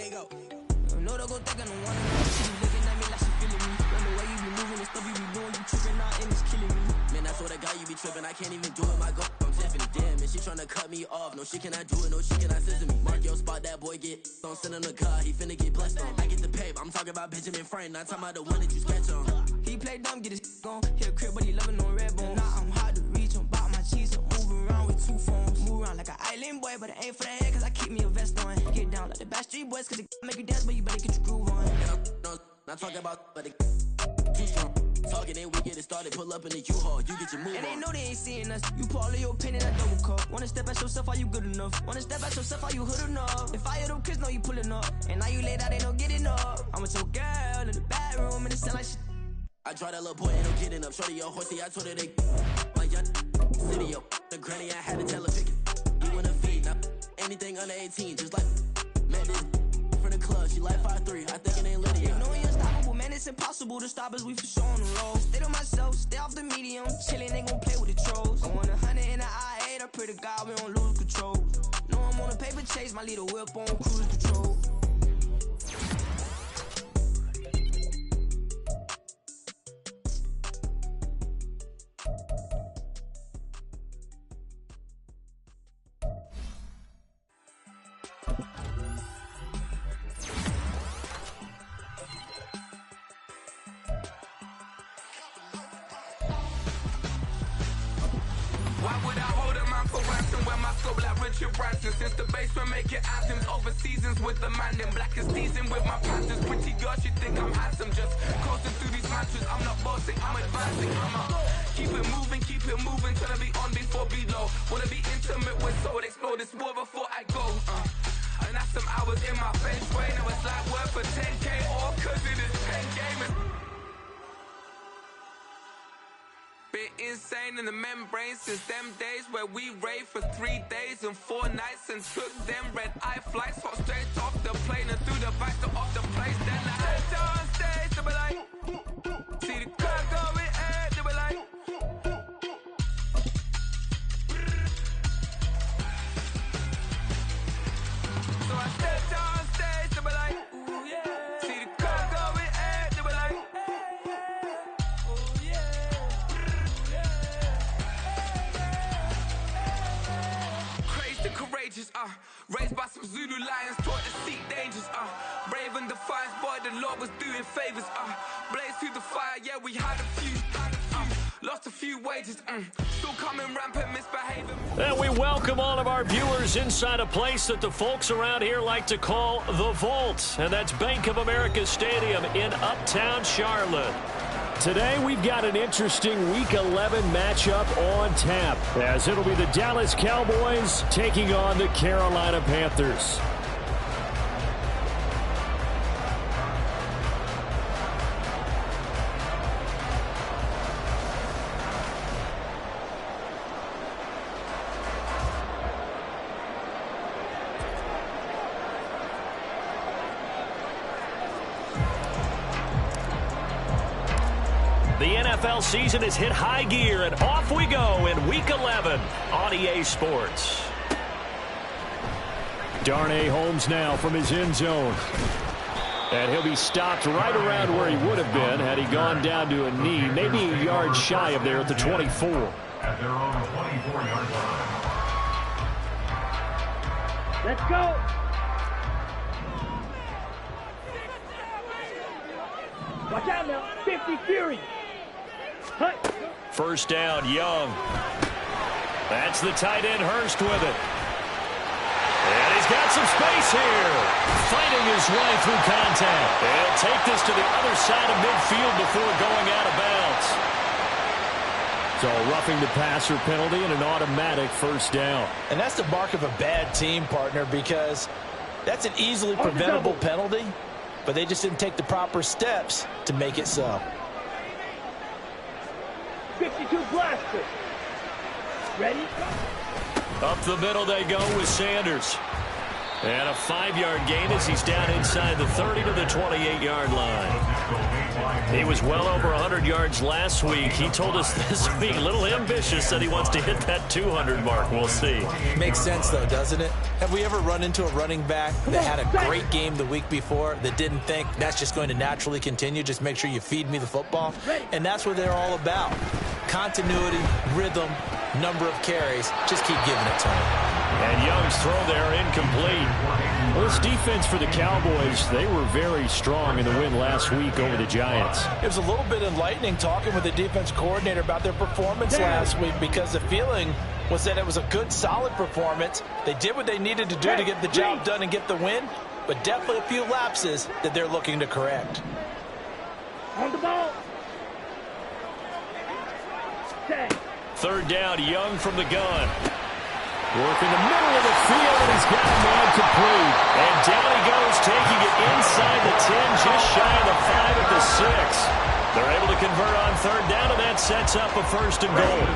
you go. No, don't go thinking no one. She be looking at me like she feeling me. When the way you be moving and stuff you be doing, you tripping out and it's killing me. Man, I swear to God you be tripping. I can't even do it. My go, I'm Tiffany. Damn, and she tryna cut me off. No, she cannot do it. No, she cannot scissor me. Mark your spot, that boy get on. Send him to God. He finna get blessed on. I get the paper. I'm talking about Benjamin Franklin. Not talking about the one that you sketch on. He play dumb, get his on. Hit a crib, but he loving on red bone. Now I'm hard to reach. I'm about my cheese. I'm moving around with 2 phones. Move around like an island boy, but it ain't for the head, cause I keep me a vest on. Get down like the Backstreet Boys, cause it make you dance, but you better get your groove on. Not talking about, but it too strong. Talking and we get it started, pull up in the U-Haul, you get your move on. And they know they ain't seeing us. You put all of your opinion in a double cup. Wanna step at yourself, are you good enough? Wanna step at yourself, are you hood enough? If I hear them kids, know you pulling up. And now you laid out, they don't get enough. I'm with your girl in the bedroom, and it sound like shit. I draw that little boy, ain't no getting up. Shorty your horsey, I told her they my young city up. The granny, I had to tell her pick it. You wanna feed, now anything under 18, just like man, this from the club, she like 5'3", I think it ain't Lydia. You know we unstoppable, man, it's impossible to stop us, we for sure on the road. Stay to myself, stay off the medium, chillin', they gon' play with the trolls. I want 100 in the I-8, I pray to God we don't lose control. No, I'm on a paper chase, my leader whip on cruise control. Since the basement making anthems over seasons with the man in black is seasoned with my panthers. Pretty girls, you think I'm handsome, just coasting through these mantras. I'm not bossing, I'm advancing. Keep it moving, tryna be on before below. Wanna be intimate with soul, explore this war before I go. And that's some hours in my bench way. Now it's like work for 10K, all cause it is 10 gamers. Been insane in the membrane since them days where we raved for 3 days and 4 nights and took them red-eye flights, hot straight off the plane and through the back to off the place. Then I head on stage, they be like, see the crowd going air, they be like, so I stepped on stage, they be like, ooh yeah, see the crowd going air, they be like, oh yeah. Courageous, raised by some Zulu lions, taught to seek dangers, brave and defiant, boy, the Lord was doing favors, blaze through the fire, yeah, we had a few, lost a few wages, still coming rampant, misbehaving. And we welcome all of our viewers inside a place that the folks around here like to call the Vault, and that's Bank of America Stadium in Uptown Charlotte. Today, we've got an interesting Week 11 matchup on tap, as it'll be the Dallas Cowboys taking on the Carolina Panthers. The NFL season has hit high gear, and off we go in Week 11 on EA Sports. Darnay Holmes now from his end zone. And he'll be stopped right around where he would have been had he gone down to a knee, maybe a yard shy of there at the 24. At their own 24-yard line. Let's go! Watch out now, 50 Fury. First down, Young. That's the tight end, Hurst, with it. And he's got some space here. Fighting his way through contact. He'll take this to the other side of midfield before going out of bounds. So a roughing the passer penalty and an automatic first down. And that's the mark of a bad team, partner, because that's an easily preventable penalty, but they just didn't take the proper steps to make it so. 52 blaster. Ready? Up the middle they go with Sanders. And a 5-yard gain as he's down inside the 30 to the 28-yard line. He was well over 100 yards last week. He told us this week, a little ambitious, said he wants to hit that 200 mark. We'll see. Makes sense, though, doesn't it? Have we ever run into a running back that had a great game the week before that didn't think that's just going to naturally continue? Just make sure you feed me the football. And that's what they're all about. Continuity, rhythm, number of carries. Just keep giving it to him. And Young's throw there incomplete. Well, this defense for the Cowboys, they were very strong in the win last week over the Giants. It was a little bit enlightening talking with the defense coordinator about their performance last week, because the feeling was that it was a good, solid performance. They did what they needed to do to get the job done and get the win, but definitely a few lapses that they're looking to correct. On the ball. Third down, Young from the gun. Working the middle of the field, and he's got a man complete. And down he goes, taking it inside the 10, just shy of the 5 at the 6. They're able to convert on third down, and that sets up a first and goal.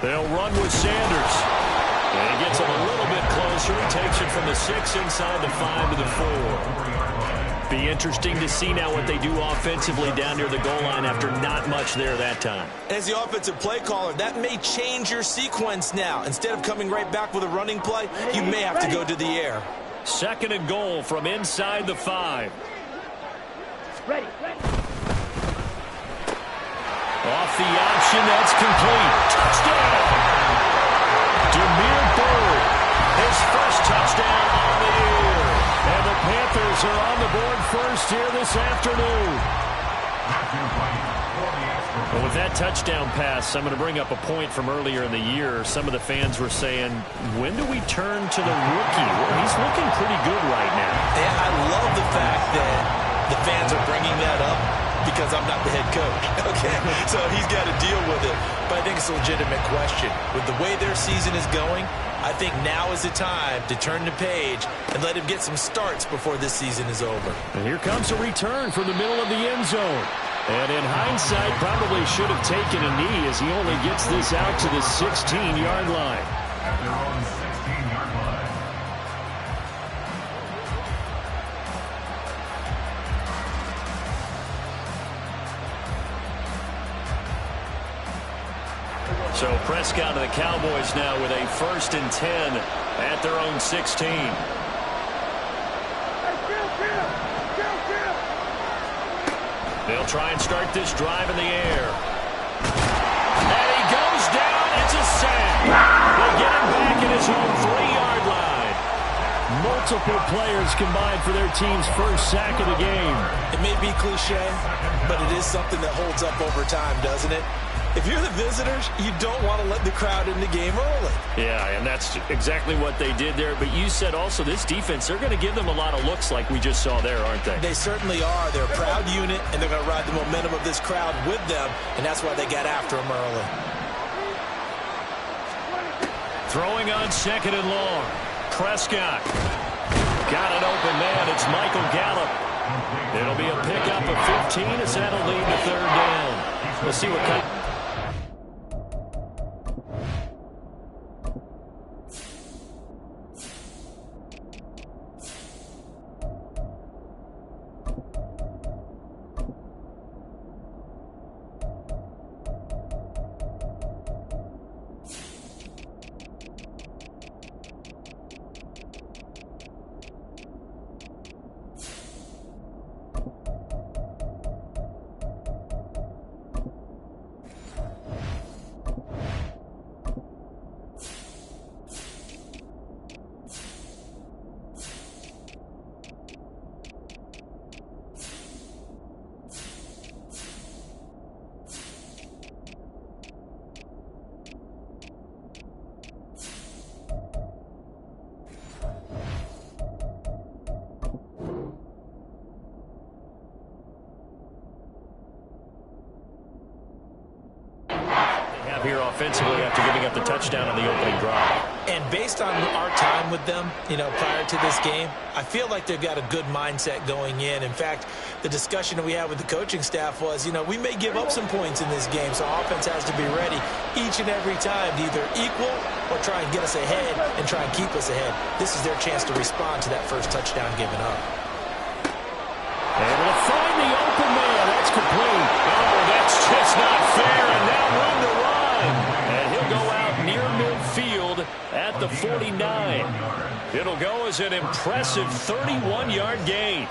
They'll run with Sanders. And he gets him a little bit closer. He takes it from the 6 inside the 5 to the 4. Be interesting to see now what they do offensively down near the goal line after not much there that time. As the offensive play caller, that may change your sequence now. Instead of coming right back with a running play, you may have to go to the air. Second and goal from inside the 5. Ready. Off the option, that's complete. Touchdown! Demir Bird, his first touchdown on the year. And the Panthers are on the board first here this afternoon. Well, with that touchdown pass, I'm going to bring up a point from earlier in the year. Some of the fans were saying, when do we turn to the rookie? Well, he's looking pretty good right now. And I love the fact that the fans are bringing that up because I'm not the head coach. Okay, so he's got to deal with it. But I think it's a legitimate question. With the way their season is going, I think now is the time to turn the page and let him get some starts before this season is over. And here comes a return from the middle of the end zone. And in hindsight, probably should have taken a knee as he only gets this out to the 16-yard line. At their own 16-yard line. So Prescott and the Cowboys now with a 1st and 10 at their own 16. They'll try and start this drive in the air. And he goes down. It's a sack. They get him back at his own 3-yard line. Multiple players combined for their team's first sack of the game. It may be cliche, but it is something that holds up over time, doesn't it? If you're the visitors, you don't want to let the crowd in the game early. Yeah, and that's exactly what they did there. But you said also this defense, they're going to give them a lot of looks like we just saw there, aren't they? They certainly are. They're a proud unit, and they're going to ride the momentum of this crowd with them, and that's why they got after them early. Throwing on 2nd and long. Prescott. Got an open man. It's Michael Gallup. It'll be a pickup of 15 as that'll lead to 3rd down. Let's see what kind of... here offensively after giving up the touchdown on the opening drive. And based on our time with them, prior to this game, I feel like they've got a good mindset going in. In fact, the discussion that we had with the coaching staff was, we may give up some points in this game, so offense has to be ready each and every time to either equal or try and get us ahead and try and keep us ahead. This is their chance to respond to that first touchdown given up. Able to find the open man. That's complete. Oh, that's just not fair. And now room to run. And he'll go out near midfield at the 49. It'll go as an impressive 31-yard gain.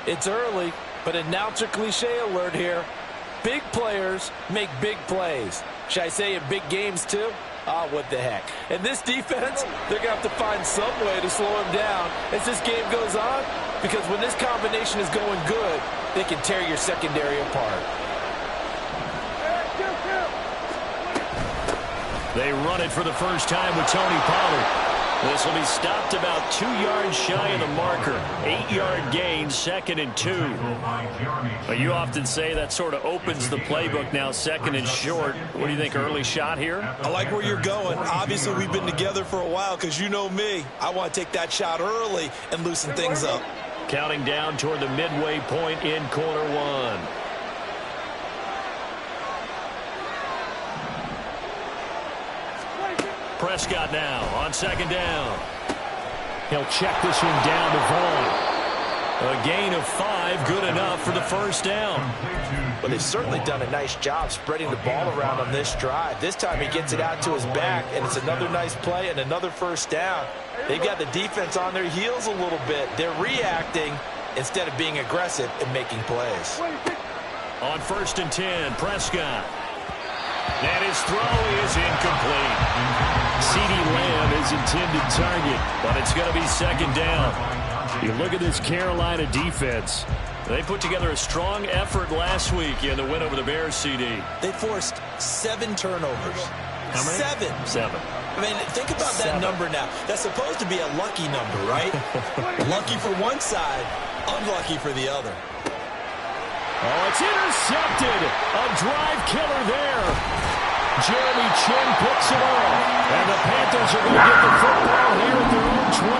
It's early, but announcer cliche alert here. Big players make big plays. Should I say in big games too? Oh, what the heck. And this defense, they're going to have to find some way to slow him down as this game goes on, because when this combination is going good, they can tear your secondary apart. They run it for the first time with Tony Pollard. This will be stopped about 2 yards shy of the marker. 8-yard gain, 2nd and 2. But you often say that sort of opens the playbook now, 2nd and short. What do you think, early shot here? I like where you're going. Obviously, we've been together for a while because you know me. I want to take that shot early and loosen things up. Counting down toward the midway point in quarter one. Prescott now on 2nd down. He'll check this one down to Vaughn. A gain of 5, good enough for the first down. Well, they've certainly done a nice job spreading the ball around on this drive. This time he gets it out to his back, and it's another nice play and another first down. They've got the defense on their heels a little bit. They're reacting instead of being aggressive and making plays. On 1st and 10, Prescott. And his throw is incomplete. CeeDee Lamb is intended target, but it's going to be 2nd down. You look at this Carolina defense. They put together a strong effort last week in the win over the Bears, CD. They forced 7 turnovers. How many? 7. I mean, think about that number now. That's supposed to be a lucky number, right? Lucky for one side, unlucky for the other. Oh, it's intercepted. A drive killer there. Jeremy Chin picks it off. And the Panthers are going to get the football here at their own 23.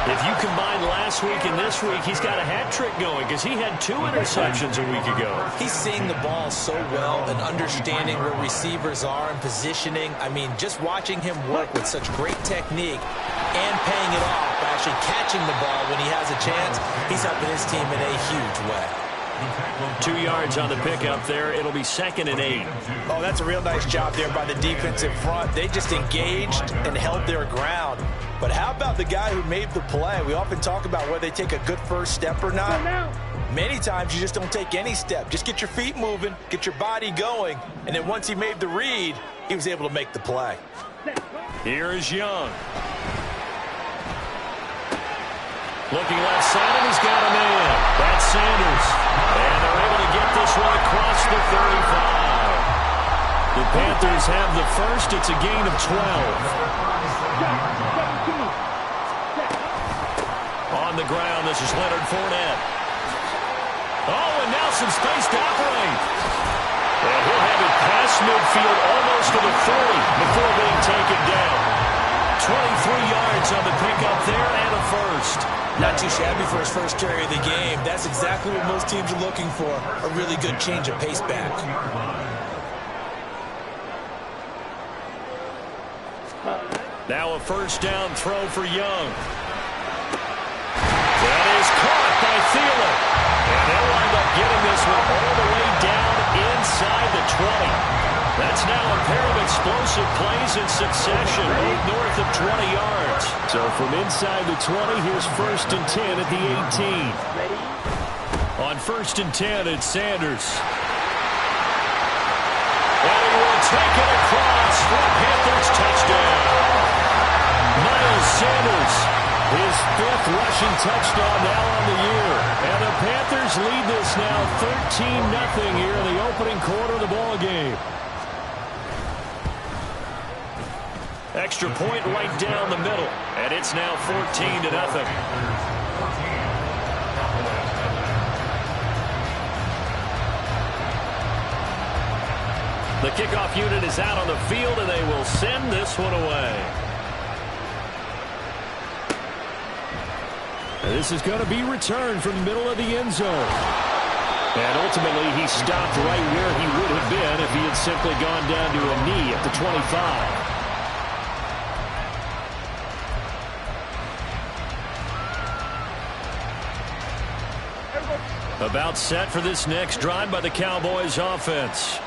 If you combine last week and this week, he's got a hat trick going because he had 2 interceptions a week ago. He's seeing the ball so well and understanding where receivers are and positioning. I mean, just watching him work with such great technique and paying it off by actually catching the ball when he has a chance, he's helping his team in a huge way. 2 yards on the pickup there. It'll be 2nd and 8. Oh, that's a real nice job there by the defense in front. They just engaged and held their ground. But how about the guy who made the play? We often talk about whether they take a good first step or not. Many times you just don't take any step. Just get your feet moving, get your body going, and then once he made the read, he was able to make the play. Here is Young. Looking left side, and he's got a man. That's Sanders. And they're able to get this one across the 35. The Panthers have the first. It's a gain of 12. On the ground, this is Leonard Fournette. Oh, and now some space to operate. And he'll have it past midfield almost to the 40 before being taken down. 23 yards on the pickup there and a first. Not too shabby for his first carry of the game. That's exactly what most teams are looking for, a really good change of pace back. Now a first down throw for Young. That is caught by Thielen. And they'll wind up getting this one all the way down inside the 20. That's now a pair of explosive plays in succession, both north of 20 yards. So from inside the 20, here's 1st and 10 at the 18. On 1st and 10, it's Sanders. And he will take it across for a Panthers touchdown. Miles Sanders, his 5th rushing touchdown now on the year. And the Panthers lead this now 13-0 here in the opening quarter of the ball game. Extra point right down the middle, and it's now 14-0. The kickoff unit is out on the field, and they will send this one away. This is going to be returned from the middle of the end zone. And ultimately, he stopped right where he would have been if he had simply gone down to a knee at the 25. About set for this next drive by the Cowboys offense.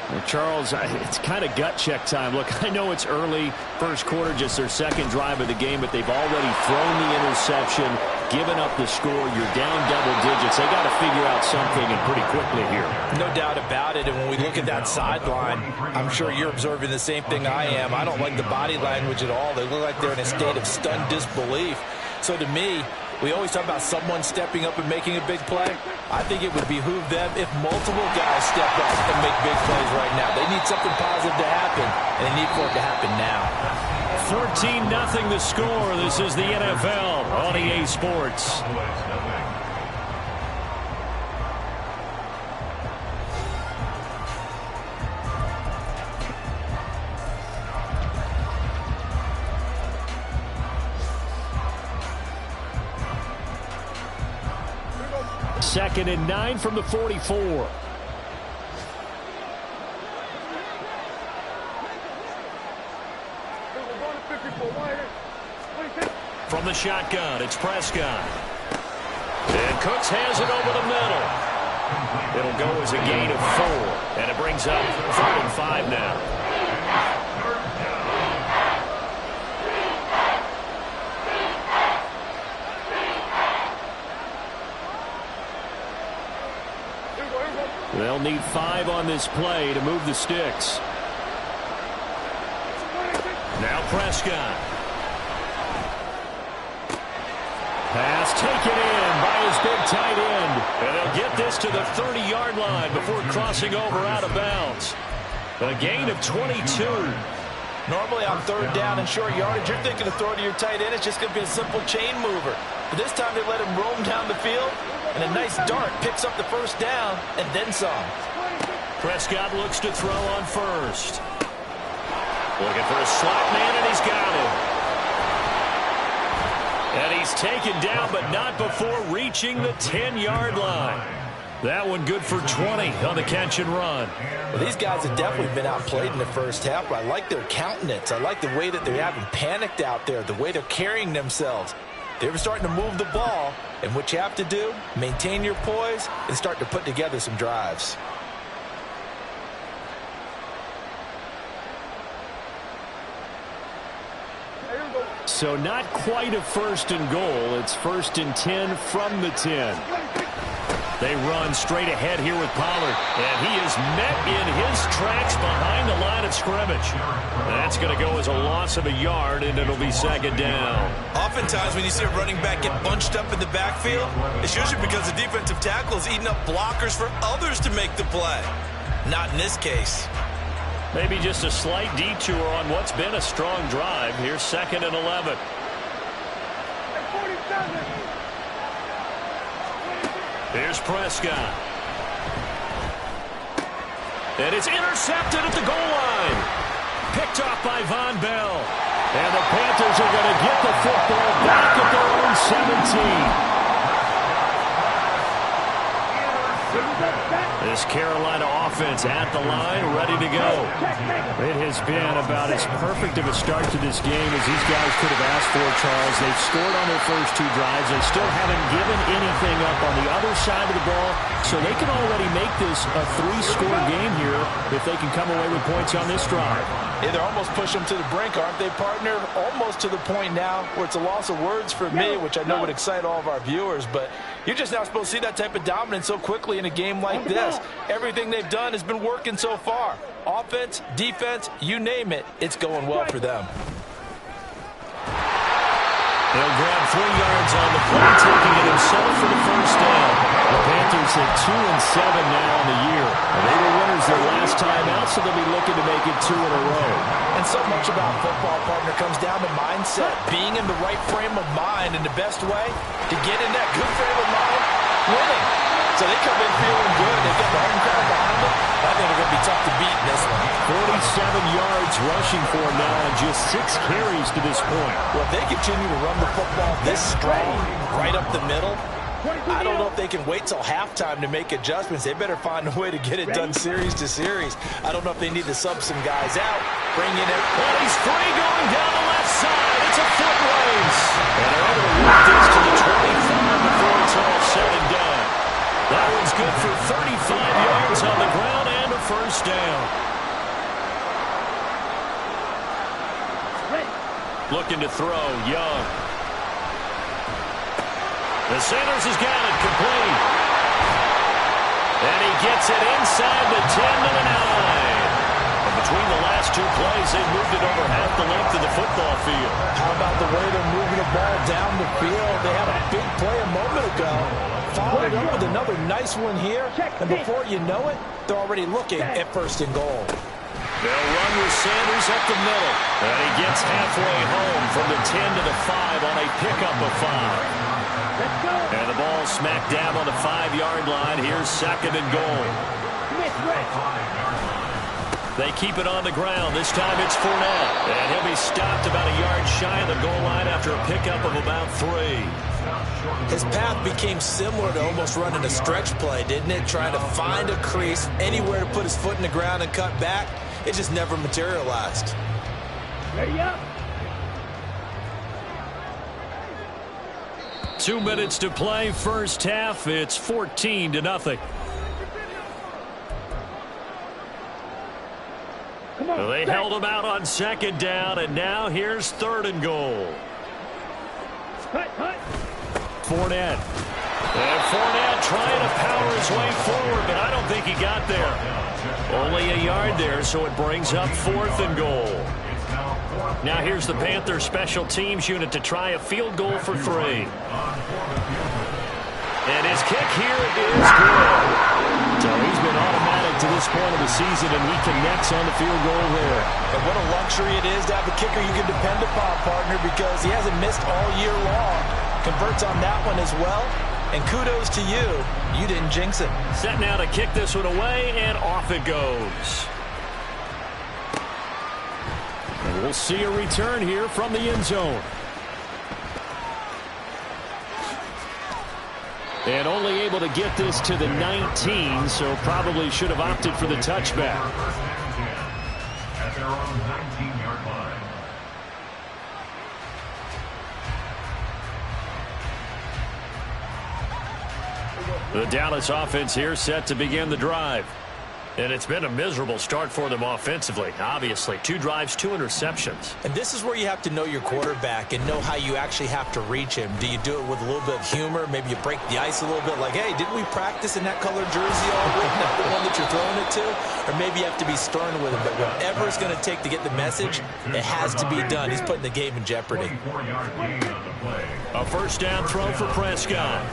Well, Charles, it's kind of gut check time. Look, I know it's early, first quarter, just their second drive of the game, but they've already thrown the interception, given up the score. You're down double digits. They got to figure out something, and pretty quickly here. No doubt about it, and when we look at that sideline, I'm sure you're observing the same thing I am. I don't like the body language at all. They look like they're in a state of stunned disbelief. So to me, we always talk about someone stepping up and making a big play. I think it would behoove them if multiple guys step up and make big plays right now. They need something positive to happen, and they need for it to happen now. 14-0 the score. This is the NFL on EA Sports. Second and 9 from the 44. From the shotgun, it's Prescott. And Cooks has it over the middle. It'll go as a gain of 4. And it brings up 3rd and 5 now. They'll need 5 on this play to move the sticks. Now Prescott. Pass taken in by his big tight end. And they'll get this to the 30-yard line before crossing over out of bounds. A gain of 22. Normally on 3rd down and short yardage, you're thinking of throw to your tight end. It's just going to be a simple chain mover. But this time they let him roam down the field. And a nice dart picks up the 1st down and then some. Prescott looks to throw on 1st. Looking for a slot man, and he's got him. And he's taken down, but not before reaching the 10-yard line. That one good for 20 on the catch and run. Well, these guys have definitely been outplayed in the first half, but I like their countenance. I like the way that they haven't panicked out there, the way they're carrying themselves. They were starting to move the ball, and what you have to do, maintain your poise and start to put together some drives. So not quite a 1st and goal. It's 1st and 10 from the 10. They run straight ahead here with Pollard, and he is met in his tracks behind the line of scrimmage. That's going to go as a loss of a yard, and it'll be 2nd down. Oftentimes when you see a running back get bunched up in the backfield, it's usually because the defensive tackle is eating up blockers for others to make the play. Not in this case. Maybe just a slight detour on what's been a strong drive. Here's 2nd and 11. Here's Prescott. And it's intercepted at the goal line. Picked off by Von Bell. And the Panthers are going to get the football back at their own 17. This Carolina offense at the line, ready to go. It has been about as perfect of a start to this game as these guys could have asked for, Charles. They've scored on their first 2 drives. They still haven't given anything up on the other side of the ball, so they can already make this a 3-score game here if they can come away with points on this drive. Yeah, they're almost pushing them to the brink, aren't they, partner? Almost to the point now where it's a loss of words for me, which I know would excite all of our viewers, but you're just not supposed to see that type of dominance so quickly in a game like this. Everything they've done has been working so far. Offense, defense, you name it, it's going well for them. He'll grab 3 yards on the play, taking it himself for the 1st down. The Panthers at 2-7 now in the year. They were winners their last time out, so they'll be looking to make it 2 in a row. And so much about football, partner, comes down to mindset. Being in the right frame of mind, and the best way to get in that good frame of mind, winning. So they come in feeling good. They get the home crowd behind them. I think they're going to be tough to beat in this one. 47 yards rushing for him now and just 6 carries to this point. Well, if they continue to run the football this strong, right up the middle, I don't know if they can wait till halftime to make adjustments. They better find a way to get it done series to series. I don't know if they need to sub some guys out, bring in well, he's free going down the left side. It's a foot race. And they're able to work this to the 25 before it's all said and done. is good for 35 yards on the ground and a first down. Looking to throw, Young. The Sanders has got it complete. And he gets it inside the 10 to the 9. And between the last two plays, they moved it over half the length of the football field. How about the way they're moving the ball down the field? They had a big play a moment ago. Followed up with another nice one here. And before you know it, they're already looking at first and goal. They'll run with Sanders up the middle. And he gets halfway home from the 10 to the 5 on a pickup of 5. And the ball smacked down on the 5-yard line. Here's second and goal. They keep it on the ground. This time it's Fournette. And he'll be stopped about a yard shy of the goal line after a pickup of about 3. His path became similar to almost running a stretch play, didn't it? Trying to find a crease, anywhere to put his foot in the ground and cut back. It just never materialized. Ready up. 2 minutes to play, first half. It's 14-0. They held him out on second down, and now here's third and goal. Fournette. And Fournette trying to power his way forward, but I don't think he got there. Only a yard there, so it brings up fourth and goal. Now here's the Panthers special teams unit to try a field goal for 3. And his kick here is good. So he's been automatic to this point of the season, and he connects on the field goal there. And what a luxury it is to have a kicker you can depend upon, partner, because he hasn't missed all year long. Converts on that one as well. And kudos to you. You didn't jinx him. Set now to kick this one away, and off it goes. And we'll see a return here from the end zone. And only able to get this to the 19, so probably should have opted for the touchback. At their own 19-yard line. The Dallas offense here set to begin the drive. And it's been a miserable start for them offensively, obviously. 2 drives, 2 interceptions. And this is where you have to know your quarterback and know how you actually have to reach him. Do you do it with a little bit of humor? Maybe you break the ice a little bit like, hey, didn't we practice in that colored jersey all week? Not the one that you're throwing it to? Or maybe you have to be stern with him. But whatever it's going to take to get the message, it has to be done. He's putting the game in jeopardy. A first down throw for Prescott.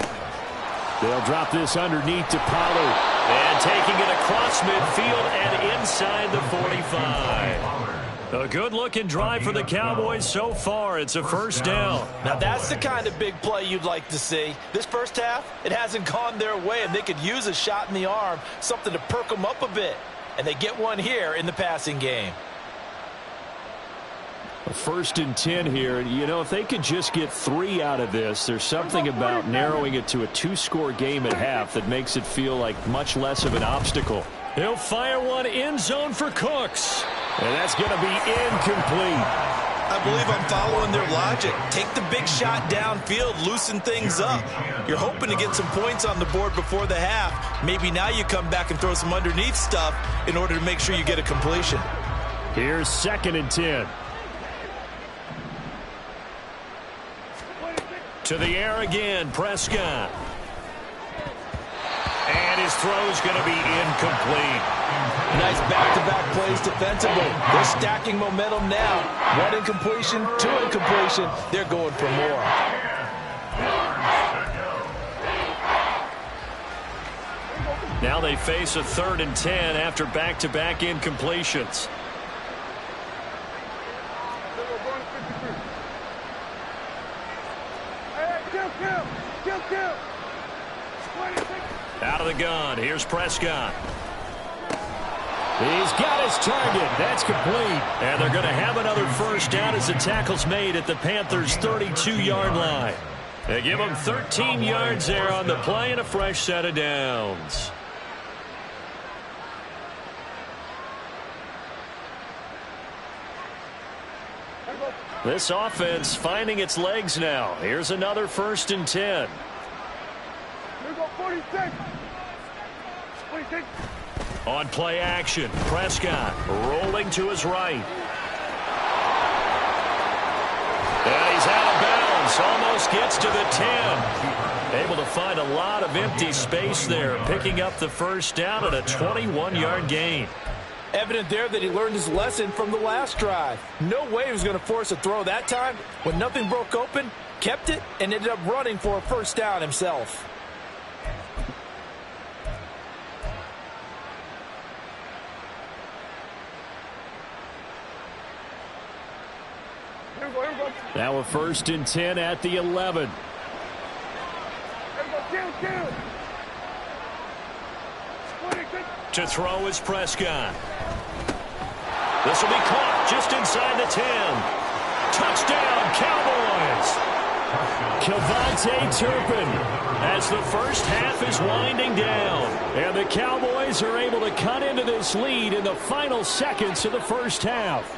They'll drop this underneath to Pollard. And taking it across midfield and inside the 45. A good-looking drive for the Cowboys so far. It's a first down. Now, that's the kind of big play you'd like to see. This first half, it hasn't gone their way, and they could use a shot in the arm, something to perk them up a bit. And they get one here in the passing game. A 1st and 10 here. You know, if they could just get 3 out of this, there's something about narrowing it to a 2-score game at half that makes it feel like much less of an obstacle. He'll fire one end zone for Cooks. And that's going to be incomplete. I believe I'm following their logic. Take the big shot downfield, loosen things up. You're hoping to get some points on the board before the half. Maybe now you come back and throw some underneath stuff in order to make sure you get a completion. Here's 2nd and 10. To the air again, Prescott. And his throw's going to be incomplete. Nice back-to-back plays defensively. They're stacking momentum now. 1 incompletion, 2 incompletion. They're going for more. Now they face a 3rd and 10 after back-to-back incompletions. Out of the gun. Here's Prescott. He's got his target. That's complete. And they're going to have another first down as the tackle's made at the Panthers' 32-yard line. They give them 13 yards there on the play and a fresh set of downs. This offense finding its legs now. Here's another 1st and 10. Here go 46. On play action, Prescott rolling to his right. And he's out of bounds, almost gets to the 10. Able to find a lot of empty space there, picking up the first down at a 21-yard gain. Evident there that he learned his lesson from the last drive. No way he was going to force a throw that time. When nothing broke open, kept it, and ended up running for a first down himself. Now a 1st and 10 at the 11. To throw is Prescott. This will be caught just inside the 10. Touchdown, Cowboys! Kevontae Turpin as the first half is winding down. And the Cowboys are able to cut into this lead in the final seconds of the first half.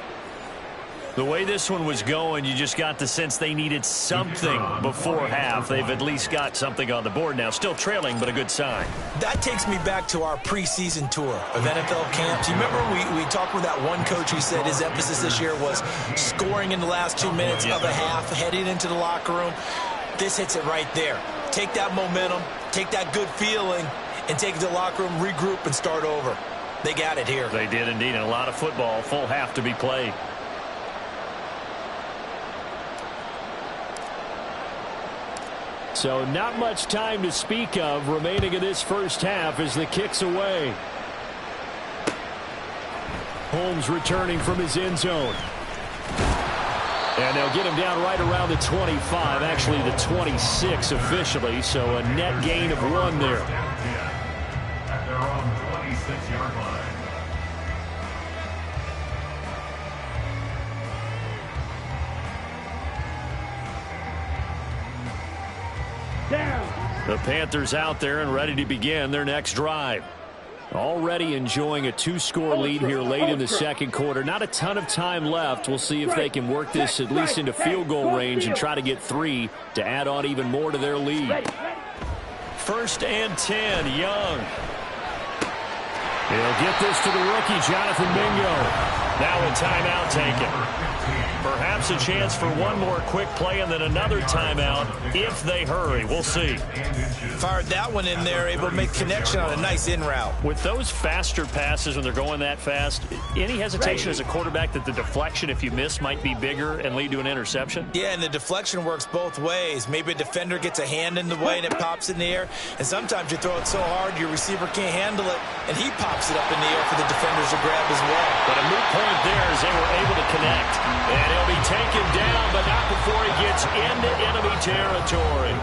The way this one was going, you just got the sense they needed something before half. They've at least got something on the board now. Still trailing, but a good sign. That takes me back to our preseason tour of NFL camps. You remember we talked with that one coach who said his emphasis this year was scoring in the last 2 minutes of a half, heading into the locker room. This hits it right there. Take that momentum, take that good feeling, and take it to the locker room, regroup, and start over. They got it here. They did indeed, and a lot of football, full half to be played. So not much time to speak of remaining in this first half as the kick's away. Holmes returning from his end zone. And they'll get him down right around the 25, actually the 26 officially, so a net gain of 1 there. At their own 26-yard line. The Panthers out there and ready to begin their next drive. Already enjoying a 2-score lead here late in the second quarter. Not a ton of time left. We'll see if they can work this at least into field goal range and try to get 3 to add on even more to their lead. 1st and 10, Young. He'll get this to the rookie, Jonathan Mingo. Now a timeout taken. Perhaps a chance for one more quick play and then another timeout if they hurry. We'll see. Fired that one in there, able to make connection on a nice in route. With those faster passes when they're going that fast, any hesitation as a quarterback that the deflection, if you miss, might be bigger and lead to an interception? Yeah, and the deflection works both ways. Maybe a defender gets a hand in the way and it pops in the air. And sometimes you throw it so hard your receiver can't handle it, and he pops it up in the air for the defenders to grab as well. But a moot point there as they were able to connect. And he'll be taken down, but not before he gets into enemy territory.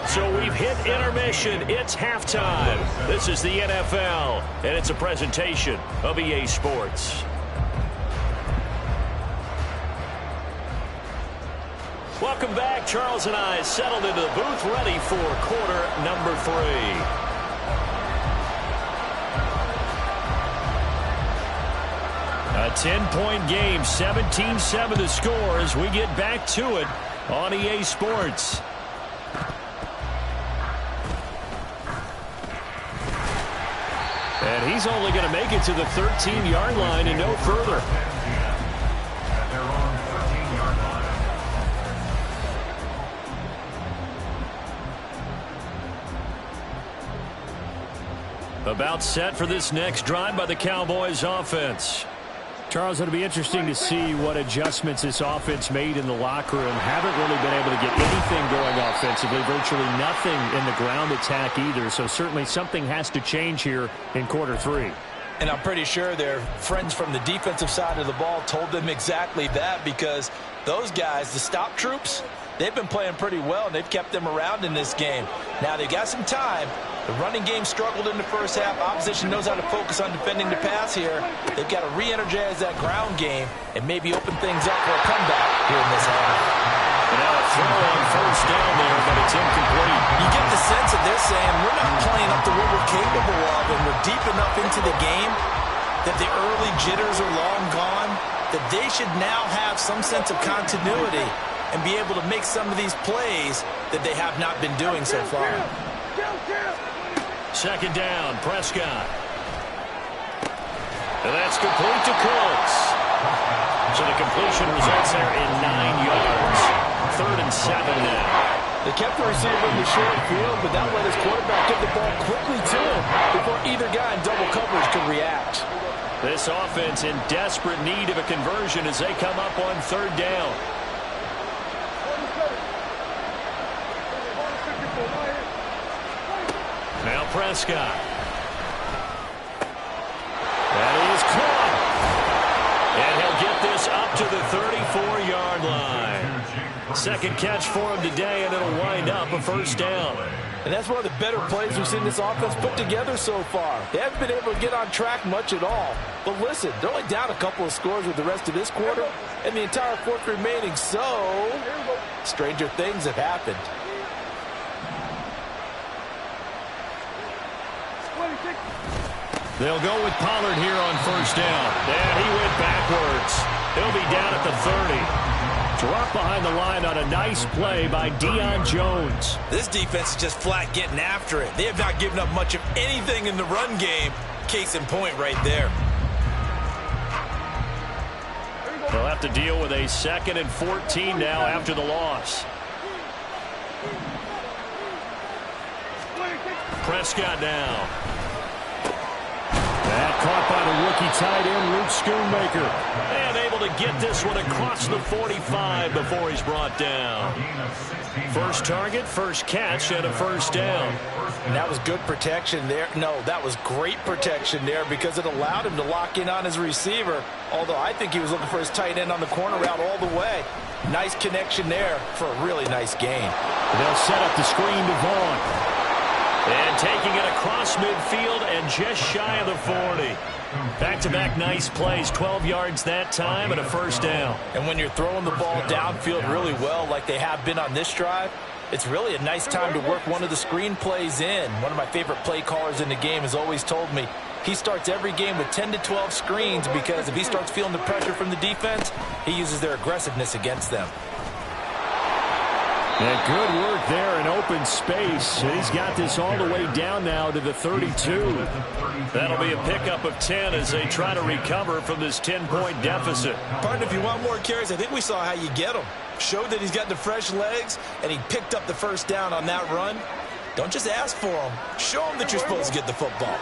So we've hit intermission. It's halftime. This is the NFL, and it's a presentation of EA Sports. Welcome back. Charles and I settled into the booth, ready for quarter number 3. A 10-point game, 17-7 the score as we get back to it on EA Sports. And he's only going to make it to the 13-yard line and no further. At their own 13-yard line. About set for this next drive by the Cowboys offense. Charles, it'll be interesting to see what adjustments this offense made in the locker room. Haven't really been able to get anything going offensively, virtually nothing in the ground attack either. So certainly something has to change here in quarter 3. And I'm pretty sure their friends from the defensive side of the ball told them exactly that, because those guys, the stop troops, they've been playing pretty well, and they've kept them around in this game. Now they got some time. The running game struggled in the first half. Opposition knows how to focus on defending the pass here. They've got to re-energize that ground game and maybe open things up for a comeback here in this half. And now a throw on first down there, but it's incomplete. You get the sense that they're saying we're not playing up to what we're capable of, and we're deep enough into the game that the early jitters are long gone, that they should now have some sense of continuity and be able to make some of these plays that they have not been doing so far. Second down, Prescott. And that's complete to Cooks. So the completion results there in 9 yards. 3rd and 7 now. They kept the receiver in the short field, but that let his quarterback get the ball quickly to him before either guy in double coverage could react. This offense in desperate need of a conversion as they come up on 3rd down. Now Prescott. That is caught. And he'll get this up to the 34-yard line. Second catch for him today, and it'll wind up a 1st down. And that's one of the better plays we've seen this offense put together so far. They haven't been able to get on track much at all. But listen, they're only down a couple of scores with the rest of this quarter, and the entire 4th remaining, so stranger things have happened. They'll go with Pollard here on 1st down. And he went backwards. He'll be down at the 30. Dropped behind the line on a nice play by Deion Jones. This defense is just flat getting after it. They have not given up much of anything in the run game. Case in point right there. They'll have to deal with a 2nd and 14 now after the loss. Prescott now. That caught by the rookie tight end, Luke Schoonmaker. And able to get this one across the 45 before he's brought down. First target, first catch, and a 1st down. And that was good protection there. No, that was great protection there because it allowed him to lock in on his receiver. Although I think he was looking for his tight end on the corner route all the way. Nice connection there for a really nice gain. They'll set up the screen to Vaughn. And taking it across midfield and just shy of the 40. Back-to-back nice plays, 12 yards that time and a 1st down. And when you're throwing the ball downfield really well like they have been on this drive, it's really a nice time to work one of the screen plays in. One of my favorite play callers in the game has always told me he starts every game with 10 to 12 screens because if he starts feeling the pressure from the defense, he uses their aggressiveness against them. And good work there in open space. He's got this all the way down now to the 32. That'll be a pickup of 10 as they try to recover from this 10-point deficit. Partner, if you want more carries, I think we saw how you get them. Showed that he's got the fresh legs, and he picked up the 1st down on that run. Don't just ask for them. Show them that you're supposed to get the football.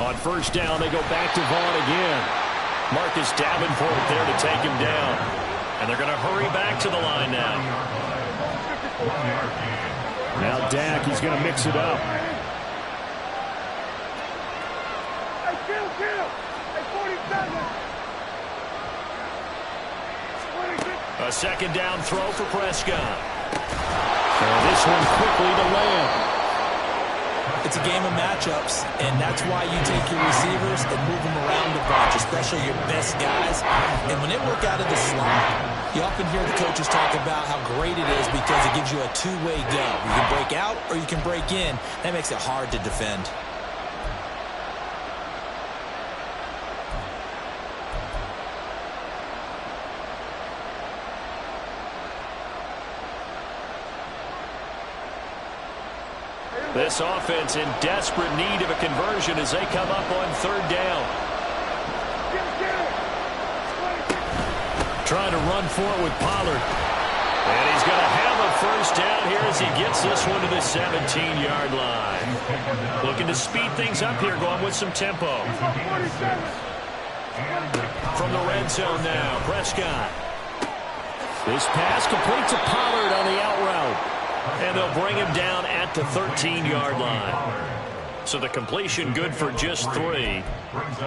On 1st down, they go back to Vaughn again. Marcus Davenport there to take him down. And they're going to hurry back to the line now. Now Dak, he's going to mix it up. A 2nd down throw for Prescott. And this one quickly to land. It's a game of matchups, and that's why you take your receivers and move them around a bunch, especially your best guys. And when they work out of the slot, you often hear the coaches talk about how great it is because it gives you a two-way go. You can break out or you can break in. That makes it hard to defend. This offense in desperate need of a conversion as they come up on 3rd down. Trying to run for it with Pollard. And he's going to have a 1st down here as he gets this one to the 17-yard line. Looking to speed things up here, going with some tempo. From the red zone now, Prescott. This pass complete to Pollard on the out route. And they'll bring him down at the 13-yard line. So the completion good for just 3.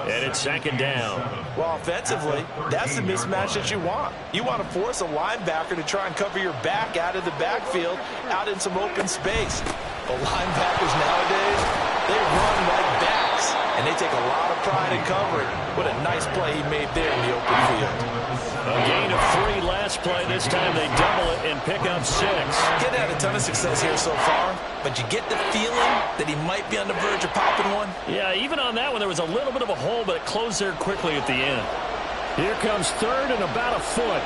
And it's 2nd down. Well, offensively, that's the mismatch that you want. You want to force a linebacker to try and cover your back out of the backfield, out in some open space. But linebackers nowadays, they run like backs, and they take a lot of pride in covering. What a nice play he made there in the open field. A gain of 3 last play. This time they double it and pick up 6. Kid had a ton of success here so far, but you get the feeling that he might be on the verge of popping one. Yeah, even on that one, there was a little bit of a hole, but it closed there quickly at the end. Here comes 3rd and about a foot.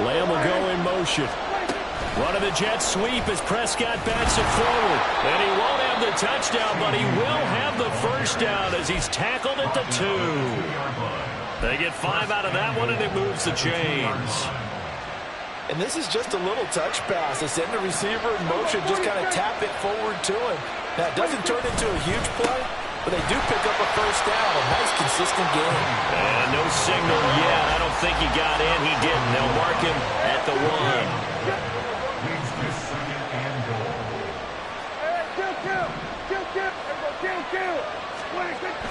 Lamb will go in motion. One of the Jets sweep as Prescott bats it forward. And he won't have the touchdown, but he will have the first down as he's tackled at the 2. They get 5 out of that one, and it moves the chains. And this is just a little touch pass. They send the receiver in motion, just kind of tap it forward to him. Now, it doesn't turn into a huge play, but they do pick up a first down. A nice, consistent game. And no signal yet. I don't think he got in. He didn't. They'll mark him at the 1.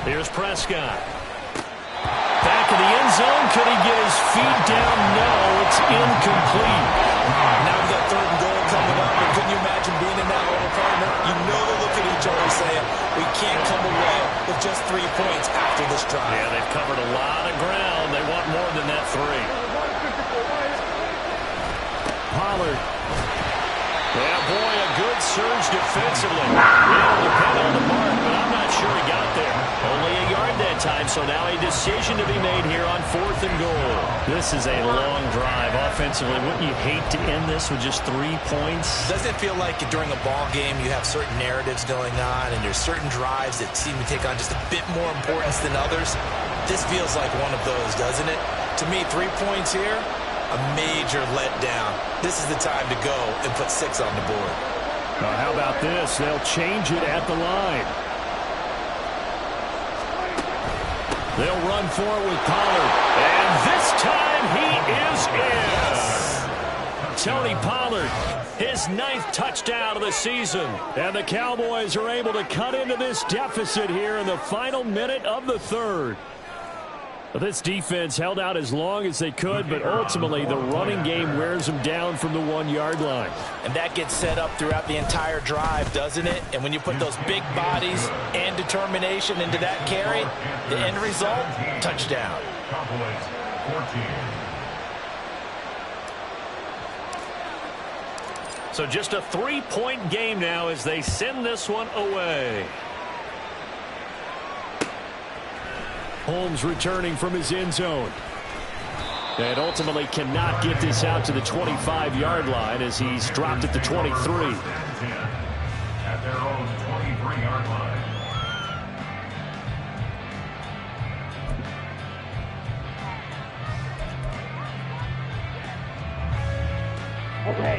Here's Prescott. Back in the end zone. Could he get his feet down? No, it's incomplete. Now we've got 3rd and goal coming up. And can you imagine being in that little partner? You know they look at each other saying, we can't come away with just 3 points after this drive. Yeah, they've covered a lot of ground. They want more than that 3. Pollard. Yeah, boy, a good surge defensively. It'll depend on the mark, but I'm not sure he got there. Only a yard that time, so now a decision to be made here on 4th and goal. This is a long drive offensively. Wouldn't you hate to end this with just 3 points? Doesn't it feel like during a ball game you have certain narratives going on and there's certain drives that seem to take on just a bit more importance than others? This feels like one of those, doesn't it? To me, 3 points here, a major letdown. This is the time to go and put 6 on the board. Now, how about this? They'll change it at the line. They'll run for it with Pollard. And this time he is in. Tony Pollard, his 9th touchdown of the season. And the Cowboys are able to cut into this deficit here in the final minute of the 3rd. This defense held out as long as they could, but ultimately the running game wears them down from the 1-yard line. And that gets set up throughout the entire drive, doesn't it? And when you put those big bodies and determination into that carry, the end result, touchdown. Cowboys 14. So just a 3-point game now as they send this one away. Holmes returning from his end zone. And ultimately cannot get this out to the 25-yard line as he's dropped at the 23. At their own 23-yard line.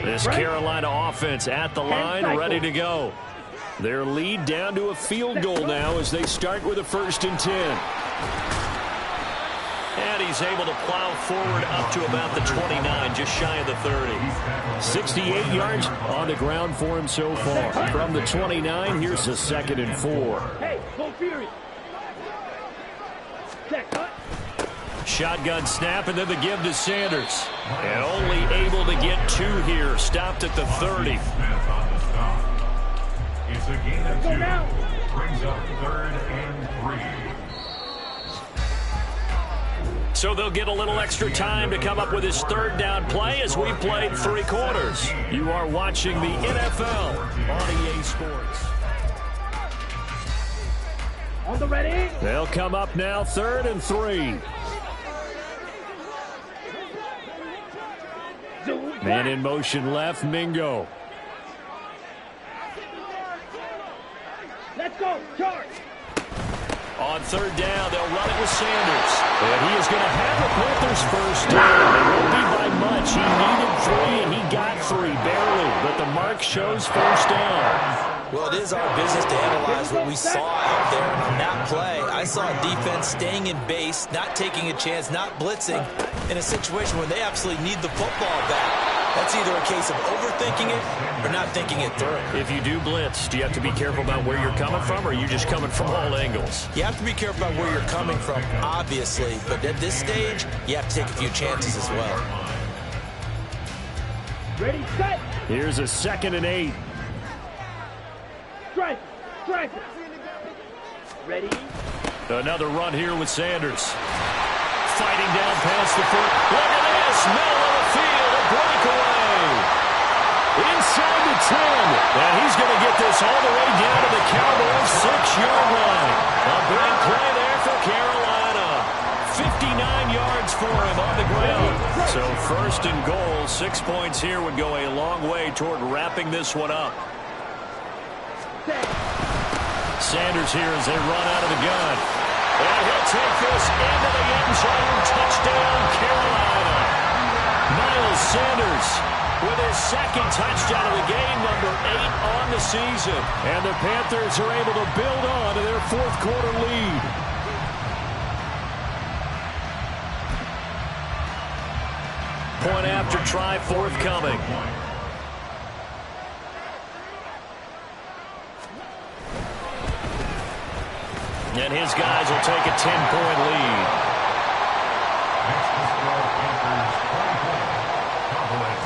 This Carolina offense at the line, ready to go. Their lead down to a field goal now as they start with a 1st and 10. And he's able to plow forward up to about the 29, just shy of the 30. 68 yards on the ground for him so far. From the 29, here's a 2nd and 4. Hey, go Fury. Shotgun snap and then the give to Sanders. And only able to get 2 here. Stopped at the 30. It's a gain of 2. Brings up 3rd and 3. So they'll get a little extra time to come up with his 3rd down play as we played 3 quarters. You are watching the NFL on EA Sports. On the ready. They'll come up now 3rd and 3. Man in motion left, Mingo. Let's go, charge. On 3rd down, they'll run it with Sanders. And he is going to have the Panthers' first down. It won't be by much. He needed 3, and he got 3, barely. But the mark shows first down. Well, it is our business to analyze what we saw out there. And on that play, I saw a defense staying in base, not taking a chance, not blitzing, in a situation where they absolutely need the football back. That's either a case of overthinking it or not thinking it through. If you do blitz, do you have to be careful about where you're coming from, or are you just coming from all angles? You have to be careful about where you're coming from, obviously. But at this stage, you have to take a few chances as well. Ready, set. Here's a 2nd and 8. Strike, strike. Ready. Another run here with Sanders. Fighting down past the foot. Look at this. Middle of the field. A breakaway. Inside the 10. And he's going to get this all the way down to the Cowboys' 6-yard line. A big play there for Carolina. 59 yards for him on the ground. So first and goal, 6 points here would go a long way toward wrapping this one up. Sanders here as they run out of the gun. And he'll take this into the end zone. Touchdown, Carolina. Miles Sanders with his second touchdown of the game, number 8 on the season. And the Panthers are able to build on to their fourth quarter lead. Point after try forthcoming. And his guys will take a 10-point lead. Next to score, Panthers 24, Cowboys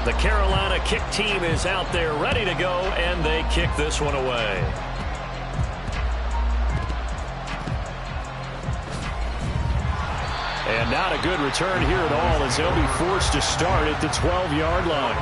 14. The Carolina kick team is out there ready to go, and they kick this one away. And not a good return here at all as they'll be forced to start at the 12-yard line.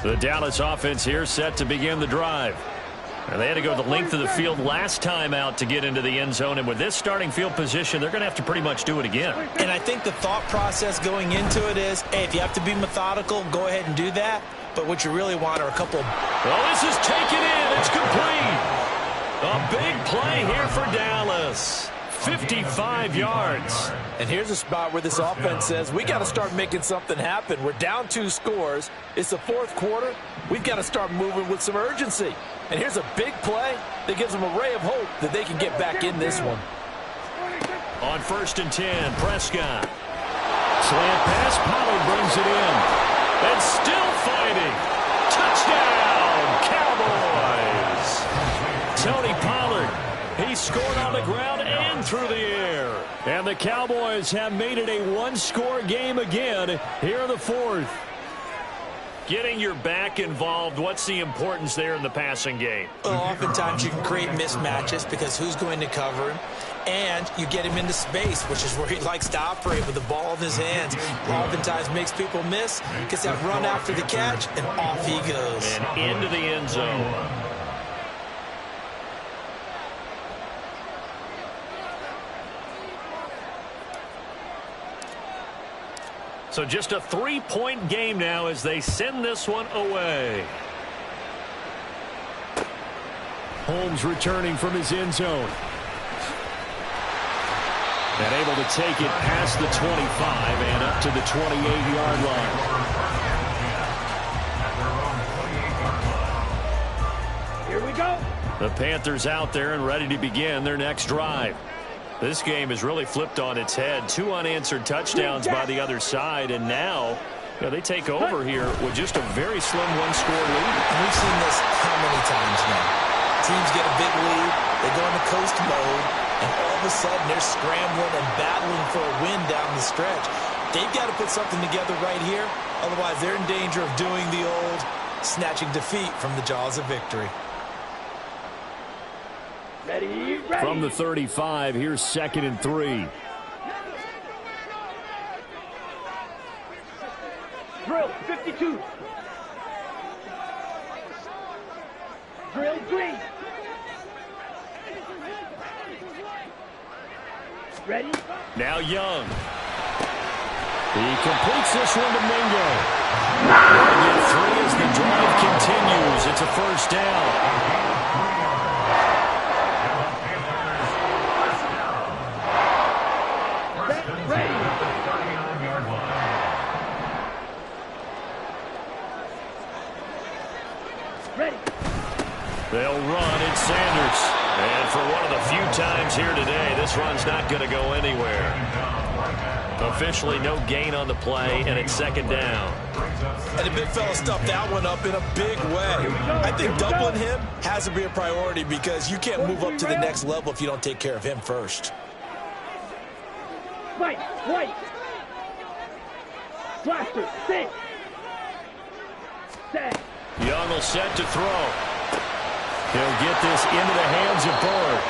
The Dallas offense here set to begin the drive. And they had to go the length of the field last time out to get into the end zone. And with this starting field position, they're going to have to pretty much do it again. And I think the thought process going into it is, hey, if you have to be methodical, go ahead and do that. But what you really want are a couple. Well, this is taken in. It's complete. A big play here for Dallas. 55 yards. And here's a spot where this offense says, we got to start making something happen. We're down 2 scores. It's the fourth quarter. We've got to start moving with some urgency. And here's a big play that gives them a ray of hope that they can get back in this one. On 1st and 10, Prescott. Slant pass, Pollard brings it in. And still fighting. Touchdown, Cowboys. Tony Pollard. He scored on the ground and through the air. And the Cowboys have made it a one-score game again here in the fourth. Getting your back involved, what's the importance there in the passing game? Well, oftentimes you can create mismatches because who's going to cover him? And you get him into space, which is where he likes to operate with the ball in his hands. Oftentimes makes people miss, gets that run after the catch, and off he goes. And into the end zone. So just a 3-point game now as they send this one away. Holmes returning from his end zone. And able to take it past the 25 and up to the 28-yard line. Here we go. The Panthers out there and ready to begin their next drive. This game is really flipped on its head. 2 unanswered touchdowns by the other side, and now they take over here with just a very slim one-score lead. And we've seen this how many times now? Teams get a big lead, they go into coast mode, and all of a sudden they're scrambling and battling for a win down the stretch. They've got to put something together right here, otherwise they're in danger of doing the old snatching defeat from the jaws of victory. Ready. From the 35, here's 2nd and 3. Drill 52. Drill 3. Ready. Now Young. He completes this one to Mingo. They'll get 3 as the drive continues. It's a first down. They'll run. It's Sanders. And for one of the few times here today, this run's not going to go anywhere. Officially no gain on the play, and it's 2nd down. And the big fella stuffed that one up in a big way. I think doubling him has to be a priority because you can't move up to the next level if you don't take care of him first. White. Blaster. 6. Set. Young will set to throw. He'll get this into the hands of Bird.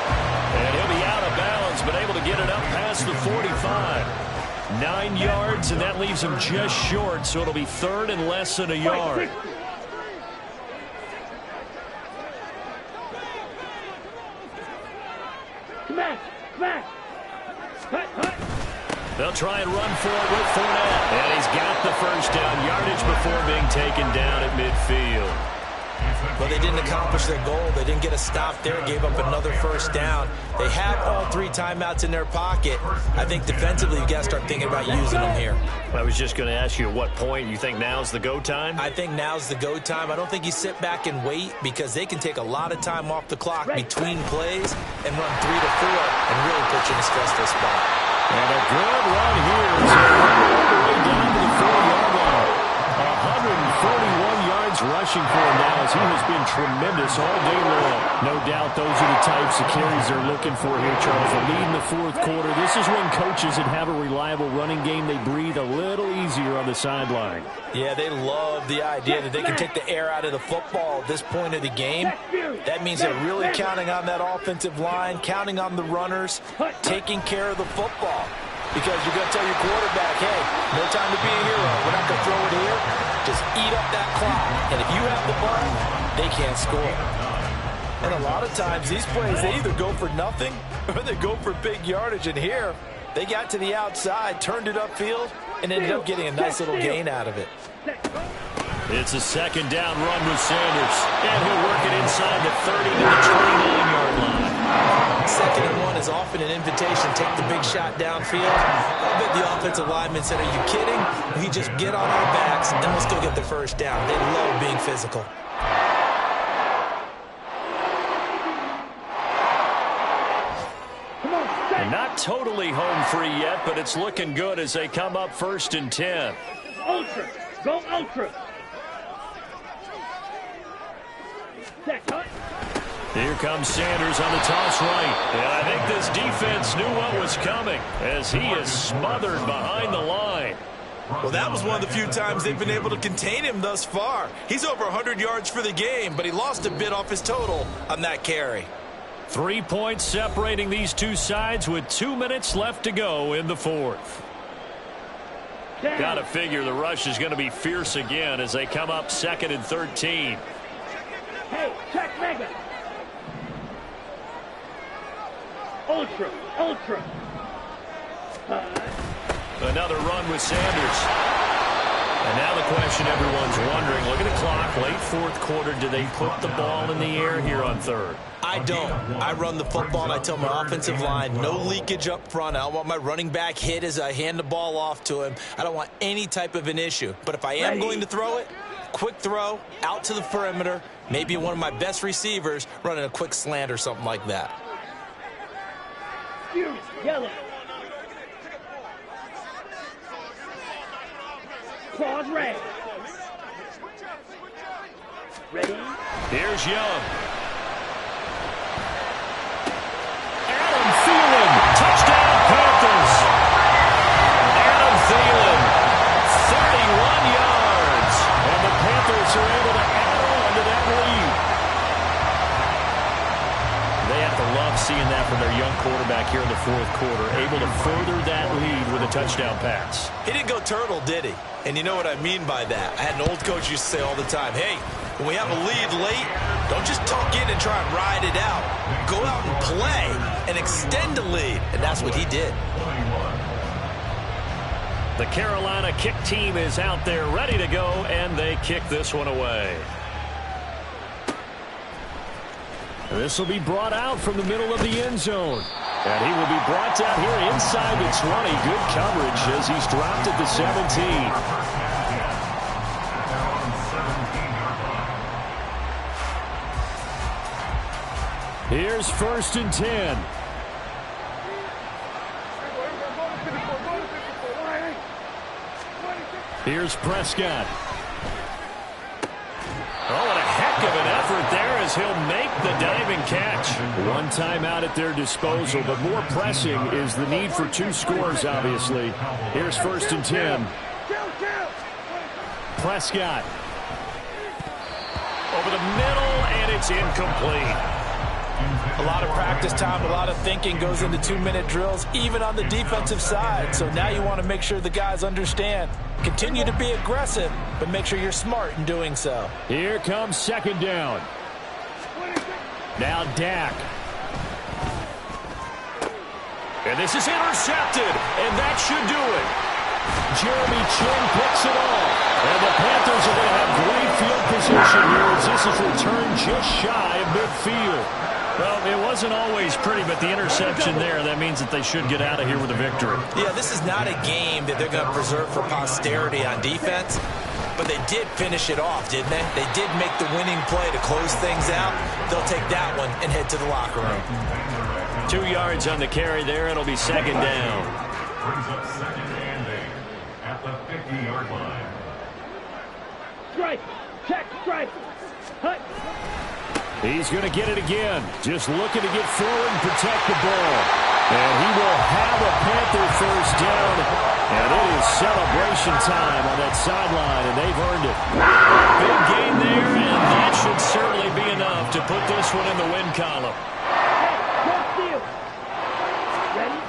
And he'll be out of bounds, but able to get it up past the 45. 9 yards, and that leaves him just short, so it'll be third and less than a yard. They'll try and run for it with Fournette. And he's got the first down, yardage before being taken down at midfield. Well, they didn't accomplish their goal. They didn't get a stop there, gave up another first down. They have all 3 timeouts in their pocket. I think defensively you've got to start thinking about using them here. I was just going to ask you at what point you think now's the go time? I think now's the go time. I don't think you sit back and wait because they can take a lot of time off the clock between plays and run 3 to 4 and really put you in a stressful spot. And a good run here. All the way down to the 4-yard line. 141 yards rushing for him now as he has been tremendous all day long. No doubt those are the types of carries they're looking for here, Charles. The lead in the fourth quarter. This is when coaches that have a reliable running game, they breathe a little easier on the sideline. Yeah, they love the idea that they can take the air out of the football at this point of the game. That means they're really counting on that offensive line, counting on the runners, taking care of the football. Because you're going to tell your quarterback, hey, no time to be a hero. We're not going to throw it here. Just eat up that clock. And if you have the ball, they can't score. And a lot of times, these plays, they either go for nothing or they go for big yardage. And here, they got to the outside, turned it upfield, and ended up getting a nice little gain out of it. It's a second down run with Sanders. And he'll work it inside the 30 to the 29-yard line. 2nd and 1 is often an invitation. Take the big shot downfield. I bet the offensive lineman said, are you kidding? We just get on our backs and let's go get the first down. They love being physical. And not totally home free yet, but it's looking good as they come up 1st and 10. Ultra. Go ultra. Here comes Sanders on the toss right. And I think this defense knew what was coming as he is smothered behind the line. Well, that was one of the few times they've been able to contain him thus far. He's over 100 yards for the game, but he lost a bit off his total on that carry. 3 points separating these two sides with 2 minutes left to go in the fourth. Got to figure the rush is going to be fierce again as they come up 2nd and 13. Hey, check mega. Ultra, ultra. Another run with Sanders. And now the question everyone's wondering, look at the clock, late fourth quarter, do they put the ball in the air here on 3rd? I don't. I run the football and I tell my offensive line, no leakage up front. I don't want my running back hit as I hand the ball off to him. I don't want any type of an issue. But if I am going to throw it, quick throw, out to the perimeter, maybe one of my best receivers running a quick slant or something like that. Yellow. Claws red. Ready? Here's Young. Adam Thielen. Touchdown Panthers. Adam Thielen. 31 yards. And the Panthers are able to add on to that lead. They have to love seeing that from their young quarterback here in the fourth quarter, able to further that lead with a touchdown pass. He didn't go turtle, did he? And you know what I mean by that. I had an old coach used to say all the time, hey, when we have a lead late, don't just tuck in and try and ride it out. Go out and play and extend the lead. And that's what he did. The Carolina kick team is out there ready to go, and they kick this one away. This will be brought out from the middle of the end zone. And he will be brought down here inside the 20. Good coverage as he's dropped at the 17. Here's 1st and 10. Here's Prescott. Oh, and a heck of an effort there as he'll make the diving catch. One timeout at their disposal, but more pressing is the need for 2 scores, obviously. Here's 1st and 10. Prescott. Over the middle, and It's incomplete. A lot of practice time, a lot of thinking goes into 2-minute drills, even on the defensive side. So now you want to make sure the guys understand. Continue to be aggressive, but make sure you're smart in doing so. Here comes second down. Now Dak. And this is intercepted, and that should do it. Jeremy Chin picks it off. And the Panthers are going to have great field position here as this is returned just shy of midfield. Well, it wasn't always pretty, but the interception there, that means that they should get out of here with a victory. Yeah, this is not a game that they're going to preserve for posterity on defense, but they did finish it off, didn't they? They did make the winning play to close things out. They'll take that one and head to the locker room. 2 yards on the carry there. It'll be second down. Brings up second and 8 at the 50-yard line. Strike. Check. Strike. Hut. He's going to get it again. Just looking to get forward and protect the ball. And he will have a Panther first down. And it is celebration time on that sideline, and they've earned it. Big gain there, and that should certainly be enough to put this one in the win column. Ready?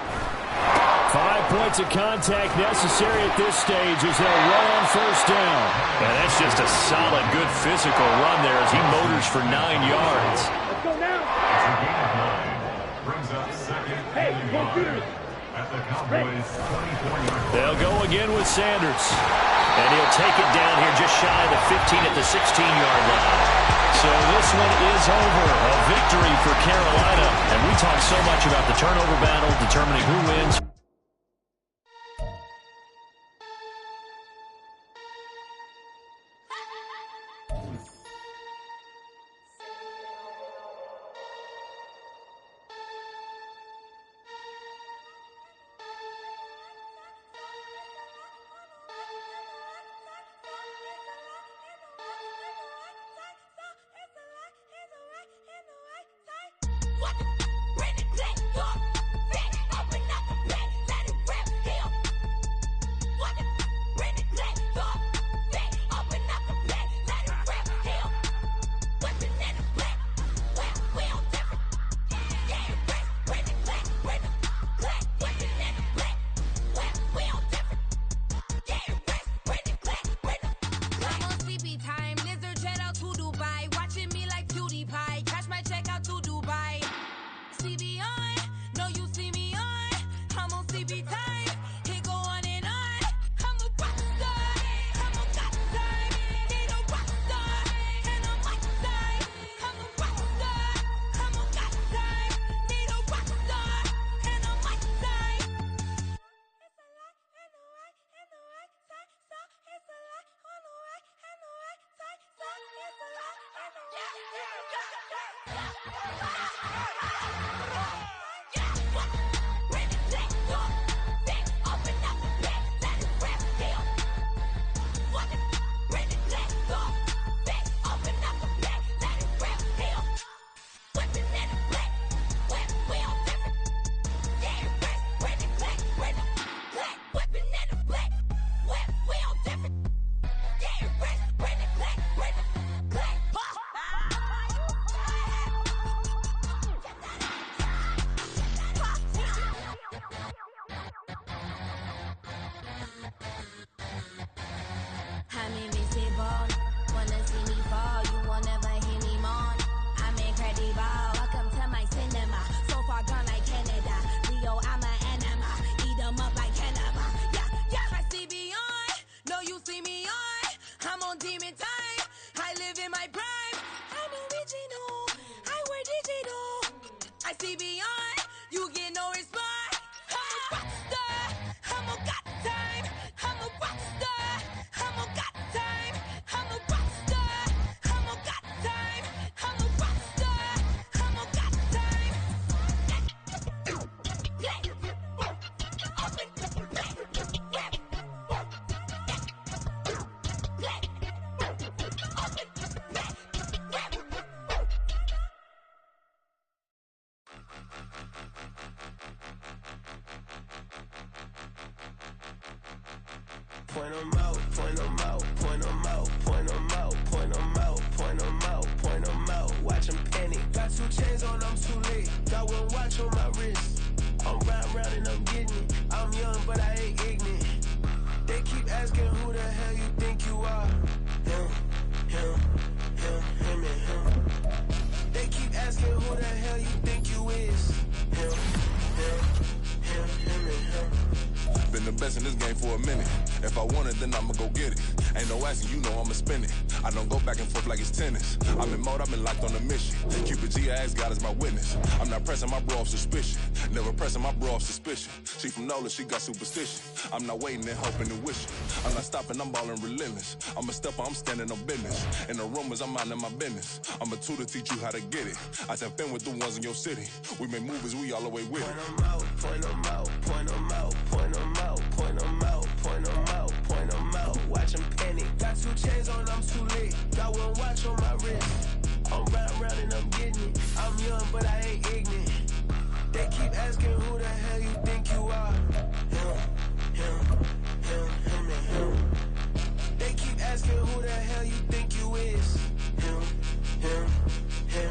5 points of contact necessary at this stage as they'll run on first down. And that's just a solid, good physical run there as he motors for 9 yards. Let's go now. It's a gain of 9. Brings up second Hey, and computers. 11 at the Cowboys' 24-yard line. They'll go again with Sanders. And he'll take it down here just shy of the 15 at the 16-yard line. So this one is over. A victory for Carolina. And we talk so much about the turnover battle, determining who wins. Point 'em out, point 'em out, point 'em out, point 'em out, point 'em out, point 'em out, point 'em out. Watch chains on, I'm too late. Got one watch on my wrist. I'm round and I'm getting it. I'm young, but I ain't ignorant. They keep asking who the hell you think you are. Him, and him. They keep asking who the hell you think you is. Him, and him. Been the best in this game for a minute. If I want it, then I'ma go get it. Ain't no asking, you know I'ma spend it. I don't go back and forth like it's tennis. I'm in mode, I've been locked on a mission. Cupid G, I ask God as my witness. I'm not pressing my bro off suspicion. Never pressing my bro off suspicion. She from Nola, she got superstition. I'm not waiting and hoping and wishing. I'm not stopping, I'm balling relentless. I'm a stepper, I'm standing on business. In the rumors, I'm minding my business. I'm a tutor, teach you how to get it. I said, been with the ones in your city. We make movies, we all the way with it. Point them out, point them out, point them out, point them out, point them out, point them out. Watch them panic. Got 2 chains on, I'm too late. Got one watch on my wrist. I'm round and I'm getting it. I'm young, but I ain't ignorant. They keep asking who the hell you think you are. Him, and him. They keep asking who the hell you think you is. Him, and him.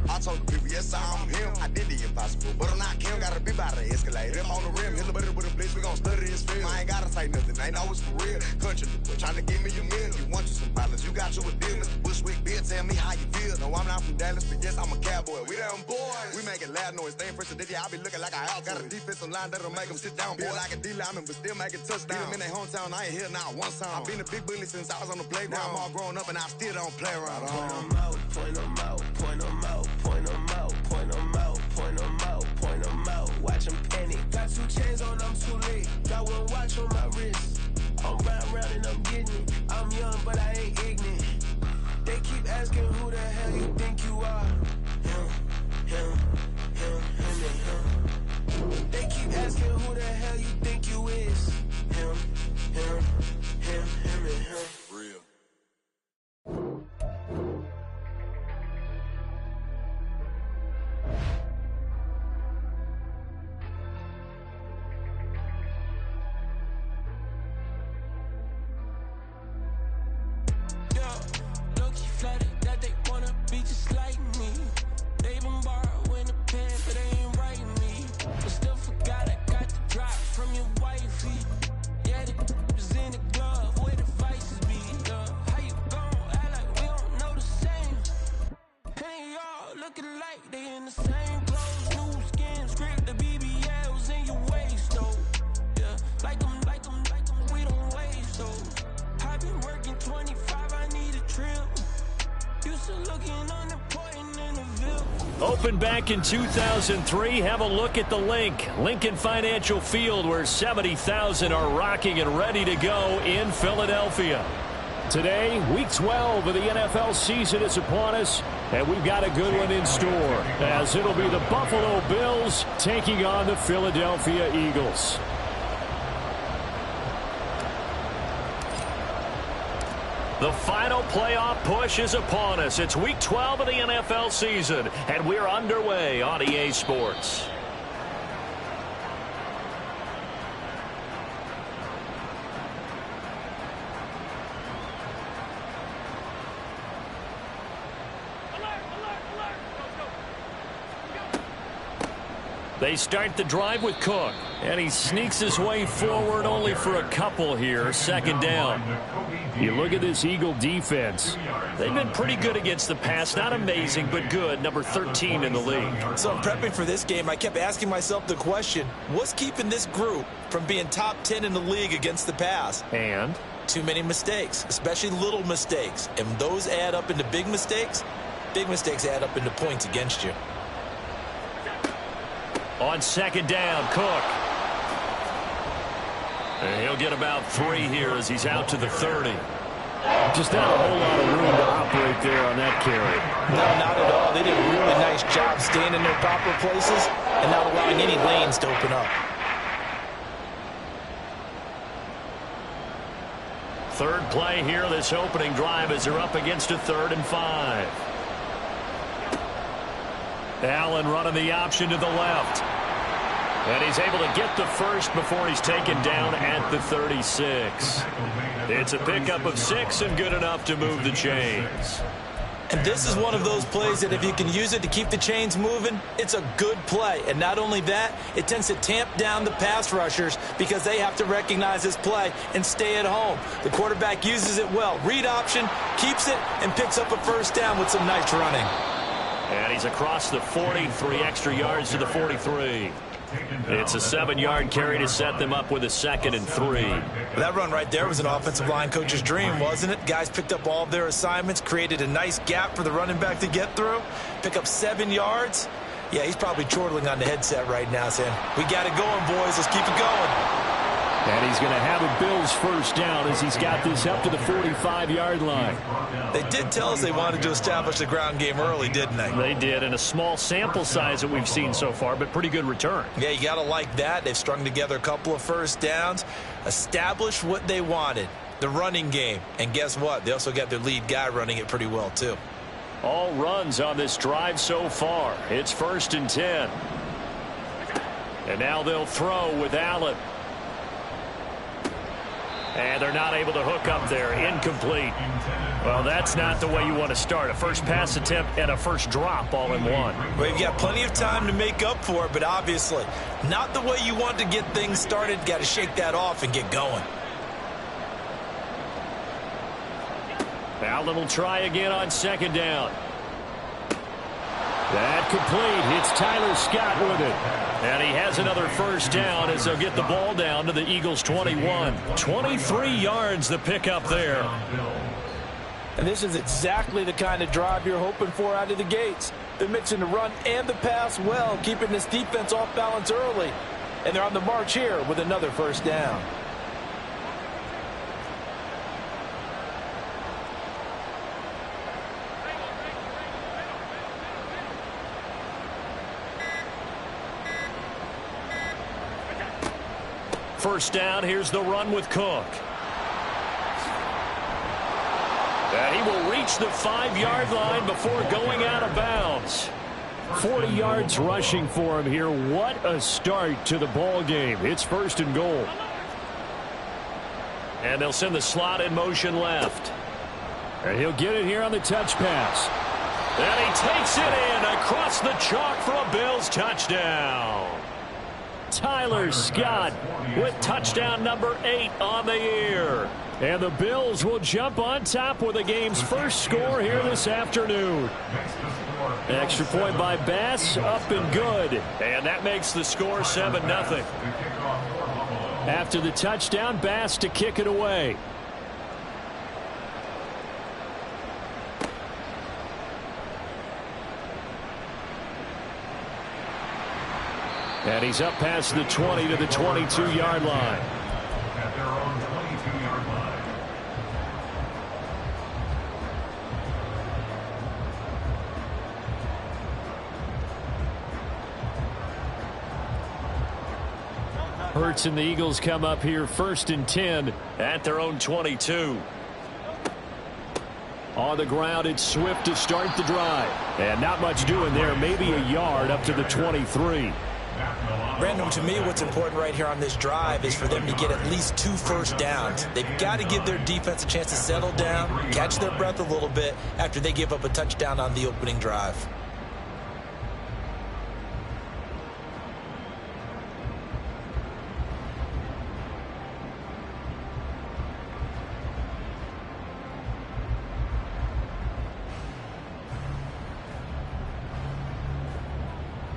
I told the people, yes, I'm him. I did the impossible, but I'm not him. Gotta be by the escalator. Him on the rim, hit a better with a blitz. We gon' study his film. I ain't gotta say nothing. Ain't always for real. Country, trying to give me a meal. You want you some pilots, you got you a deal. Mr. Bushwick, Bill, tell me how you feel. No, I'm not from Dallas, but yes, I'm a cowboy. We them boys. We making loud noise. Staying fresh today, I be looking like a house. Got a defensive line that'll make them sit down. Feel like a D-lineman, but still making touchdowns. Beat them in their hometown, I ain't here now one time. I've been a big bully since I was on the playground. Now I'm all grown up and I still don't play around. Point them out, point them out, point them out, point them out, point them out, point them out, point them out. Watch them panic. Got 2 chains on, I'm too late. Got one watch on my wrist. I'm round and I'm getting it. I'm young, but I ain't ignorant. They keep asking who the hell you think you are. Him, and him. They keep asking who the hell you think you is. Him, and him. Real. Flooded that they wanna be just like me. They been borrowing a pen, but they ain't writing me. But still forgot I got the drop from your wifey. Yeah, the was in the glove where the vices be. How you gon' act like we don't know the same? And they all looking like they in the same clothes, new skin, script, the BBLs in your waist, though. Yeah, like them, we don't waste, though. I've been working 25, I need a trip. Opened back in 2003. Have a look at the link. Lincoln Financial Field, where 70,000 are rocking and ready to go in Philadelphia. Today, week 12 of the NFL season is upon us, and we've got a good one in store, as it'll be the Buffalo Bills taking on the Philadelphia Eagles. The final playoff push is upon us. It's week 12 of the NFL season, and we're underway on EA Sports. They start the drive with Cook, and he sneaks his way forward only for a couple here. Second down. You look at this Eagle defense. They've been pretty good against the pass. Not amazing, but good. Number 13 in the league. So in prepping for this game, I kept asking myself the question, what's keeping this group from being top 10 in the league against the pass? And? Too many mistakes, especially little mistakes. And those add up into big mistakes. Big mistakes add up into points against you. On second down, Cook. And he'll get about 3 here as he's out to the 30. Just not a whole lot of room to operate there on that carry. No, not at all. They did a really nice job staying in their proper places and not allowing any lanes to open up. Third play here, this opening drive, as they're up against a 3rd and 5. Allen running the option to the left. And he's able to get the first before he's taken down at the 36. It's a pickup of 6 and good enough to move the chains. And this is one of those plays that if you can use it to keep the chains moving, it's a good play. And not only that, it tends to tamp down the pass rushers because they have to recognize this play and stay at home. The quarterback uses it well. Read option, keeps it, and picks up a first down with some nice running. And he's across the 40, 3 extra yards to the 43. It's a 7-yard carry to set them up with a 2nd and 3. That run right there was an offensive line coach's dream, wasn't it? Guys picked up all of their assignments, created a nice gap for the running back to get through, pick up 7 yards. Yeah, he's probably chortling on the headset right now saying, we got it going, boys. Let's keep it going. And he's going to have a Bills first down as he's got this up to the 45-yard line. They did tell us they wanted to establish the ground game early, didn't they? They did, in a small sample size that we've seen so far, but pretty good return. Yeah, you got to like that. They've strung together a couple of first downs, established what they wanted, the running game. And guess what? They also got their lead guy running it pretty well, too. All runs on this drive so far. It's 1st and 10. And now they'll throw with Allen. And they're not able to hook up there. Incomplete. Well, that's not the way you want to start. A first pass attempt and a first drop all in one. Well, you've got plenty of time to make up for it, but obviously not the way you want to get things started. Got to shake that off and get going. Allen will try again on 2nd down. That complete. It's Tyler Scott with it. And he has another first down as they'll get the ball down to the Eagles' 21. 23 yards the pickup there. And this is exactly the kind of drive you're hoping for out of the gates. They're mixing the run and the pass well, keeping this defense off balance early. And they're on the march here with another first down. First down, here's the run with Cook. And he will reach the 5-yard line before going out of bounds. 40 yards rushing for him here. What a start to the ball game. It's 1st and goal. And they'll send the slot in motion left. And he'll get it here on the touch pass. And he takes it in across the chalk for a Bills touchdown. Tyler Scott with touchdown number 8 on the year. And the Bills will jump on top with the game's first score here this afternoon. Extra point by Bass, up and good. And that makes the score 7-0. After the touchdown, Bass to kick it away. And he's up past the 20 to the 22-yard line. At their own 22-yard line. Hurts and the Eagles come up here 1st and 10 at their own 22. On the ground, it's Swift to start the drive. And not much doing there, maybe a yard up to the 23. Brandon, to me, what's important right here on this drive is for them to get at least 2 first downs. They've got to give their defense a chance to settle down, catch their breath a little bit after they give up a touchdown on the opening drive.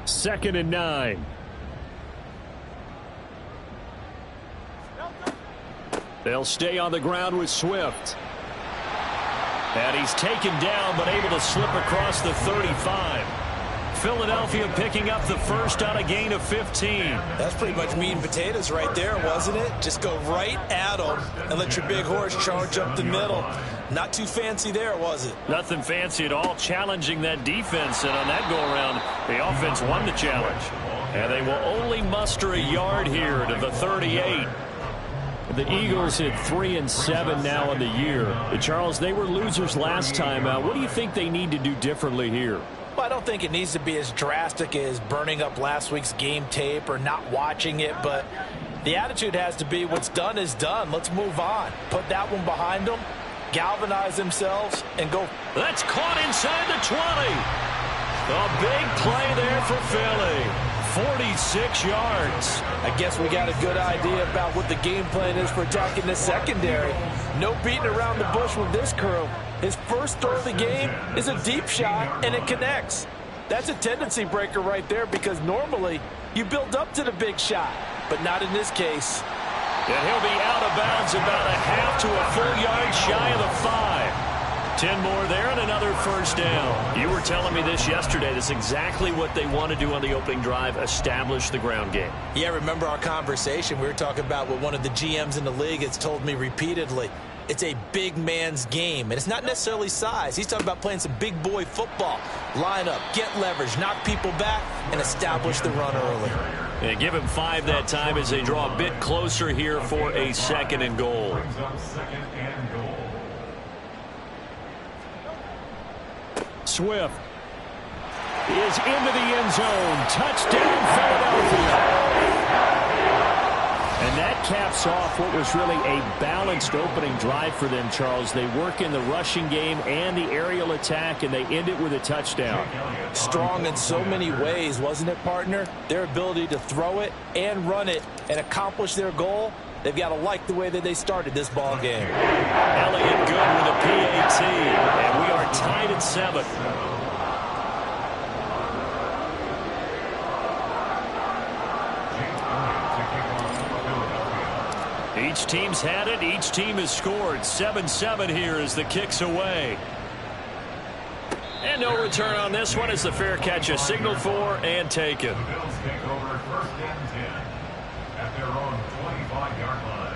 Second and 9. They'll stay on the ground with Swift. And he's taken down but able to slip across the 35. Philadelphia picking up the first on a gain of 15. That's pretty much meat and potatoes right there, wasn't it? Just go right at them and let your big horse charge up the middle. Not too fancy there, was it? Nothing fancy at all, challenging that defense. And on that go-around, the offense won the challenge. And they will only muster a yard here to the 38. The Eagles hit 3-7 now in the year. Charles, they were losers last time out. What do you think they need to do differently here? Well, I don't think it needs to be as drastic as burning up last week's game tape or not watching it, but the attitude has to be what's done is done. Let's move on. Put that one behind them galvanize themselves, and go. That's caught inside the 20. A big play there for Philly. 46 yards. I guess we got a good idea about what the game plan is for attacking the secondary. No beating around the bush with this crew. His first throw of the game is a deep shot, and it connects. That's a tendency breaker right there, because normally you build up to the big shot, but not in this case. And he'll be out of bounds about a half to a full yard shy of the 5. 10 more there and another first down. You were telling me this yesterday. That's exactly what they want to do on the opening drive, establish the ground game. Yeah, remember our conversation? We were talking about what one of the GMs in the league has told me repeatedly. It's a big man's game, and it's not necessarily size. He's talking about playing some big boy football. Line up, get leverage, knock people back, and establish the run early. And give him 5 that time as they draw a bit closer here for a 2nd and goal. Swift is into the end zone. Touchdown, Philadelphia. And that caps off what was really a balanced opening drive for them, Charles. They work in the rushing game and the aerial attack, and they end it with a touchdown. Strong in so many ways, wasn't it, partner? Their ability to throw it and run it and accomplish their goal, they've got to like the way that they started this ball game. Elliott good with a PAT, and we are tied at 7. Each team's had it. Each team has scored. 7-7 here as the kick's away. And no return on this one as the fair catch is signaled for and taken. The Bills take over 1st and 10 at their own 25-yard line.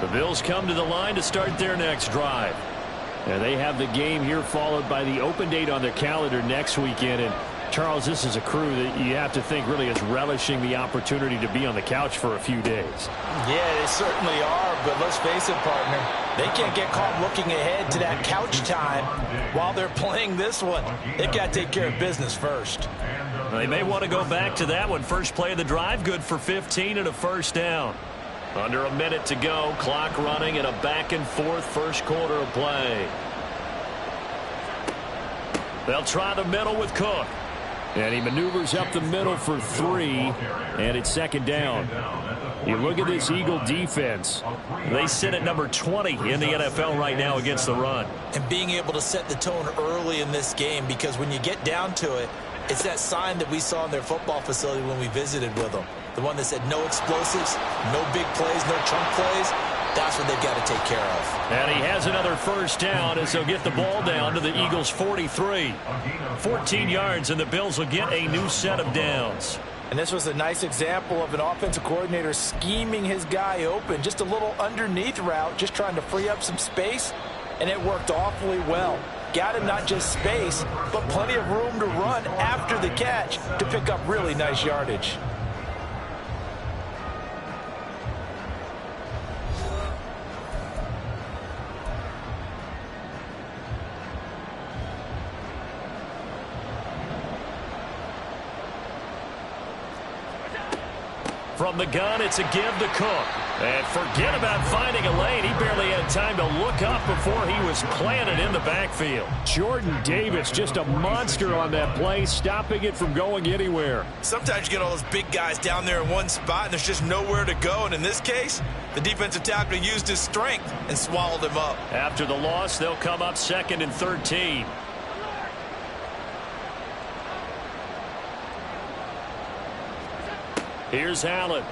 The Bills come to the line to start their next drive. And they have the game here followed by the open date on their calendar next weekend. And Charles, this is a crew that you have to think really is relishing the opportunity to be on the couch for a few days. Yeah, they certainly are, but let's face it, partner. They can't get caught looking ahead to that couch time while they're playing this one. They got to take care of business first. They may want to go back to that one. First play of the drive, good for 15 and a first down. Under a minute to go, clock running in a back-and-forth first quarter of play. They'll try the middle with Cook. And he maneuvers up the middle for 3, and it's 2nd down. You look at this Eagle defense. They sit at number 20 in the NFL right now against the run. And being able to set the tone early in this game, because when you get down to it, it's that sign that we saw in their football facility when we visited with them. The one that said no explosives, no big plays, no chunk plays. That's what they've got to take care of. And he has another first down as they'll get the ball down to the Eagles' 43. 14 yards, and the Bills will get a new set of downs. And this was a nice example of an offensive coordinator scheming his guy open. Just a little underneath route, just trying to free up some space, and it worked awfully well. Got him not just space, but plenty of room to run after the catch to pick up really nice yardage. From the gun, it's a give to Cook. And forget about finding a lane. He barely had time to look up before he was planted in the backfield. Jordan Davis, just a monster on that play, stopping it from going anywhere. Sometimes you get all those big guys down there in one spot, and there's just nowhere to go. And in this case, the defensive tackle used his strength and swallowed him up. After the loss, they'll come up 2nd and 13. Here's Allen.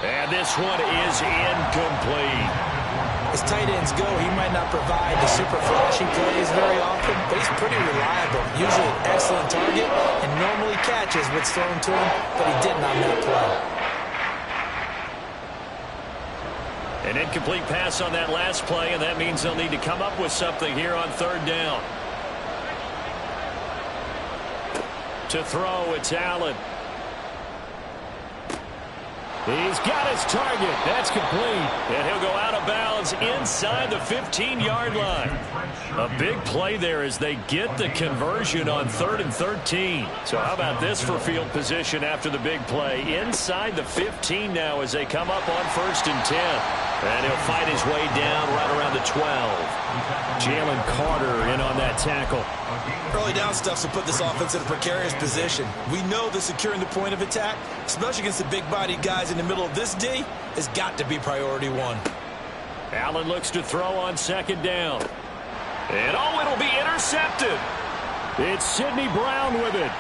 And this one is incomplete. As tight ends go, he might not provide the super flashy plays very often, but he's pretty reliable. Usually an excellent target and normally catches what's thrown to him, but he didn't on that play. An incomplete pass on that last play, and that means they'll need to come up with something here on 3rd down. To throw, it's Allen. He's got his target. That's complete. And he'll go out of bounds inside the 15-yard line. A big play there as they get the conversion on 3rd and 13. So how about this for field position after the big play? Inside the 15 now as they come up on 1st and 10. And he'll fight his way down right around the 12. Jalen Carter in on that tackle. Early down stuff to put this offense in a precarious position. We know that securing the point of attack, especially against the big-bodied guys in the middle of this D, has got to be priority one. Allen looks to throw on 2nd down. And it'll be intercepted. It's Sidney Brown with it.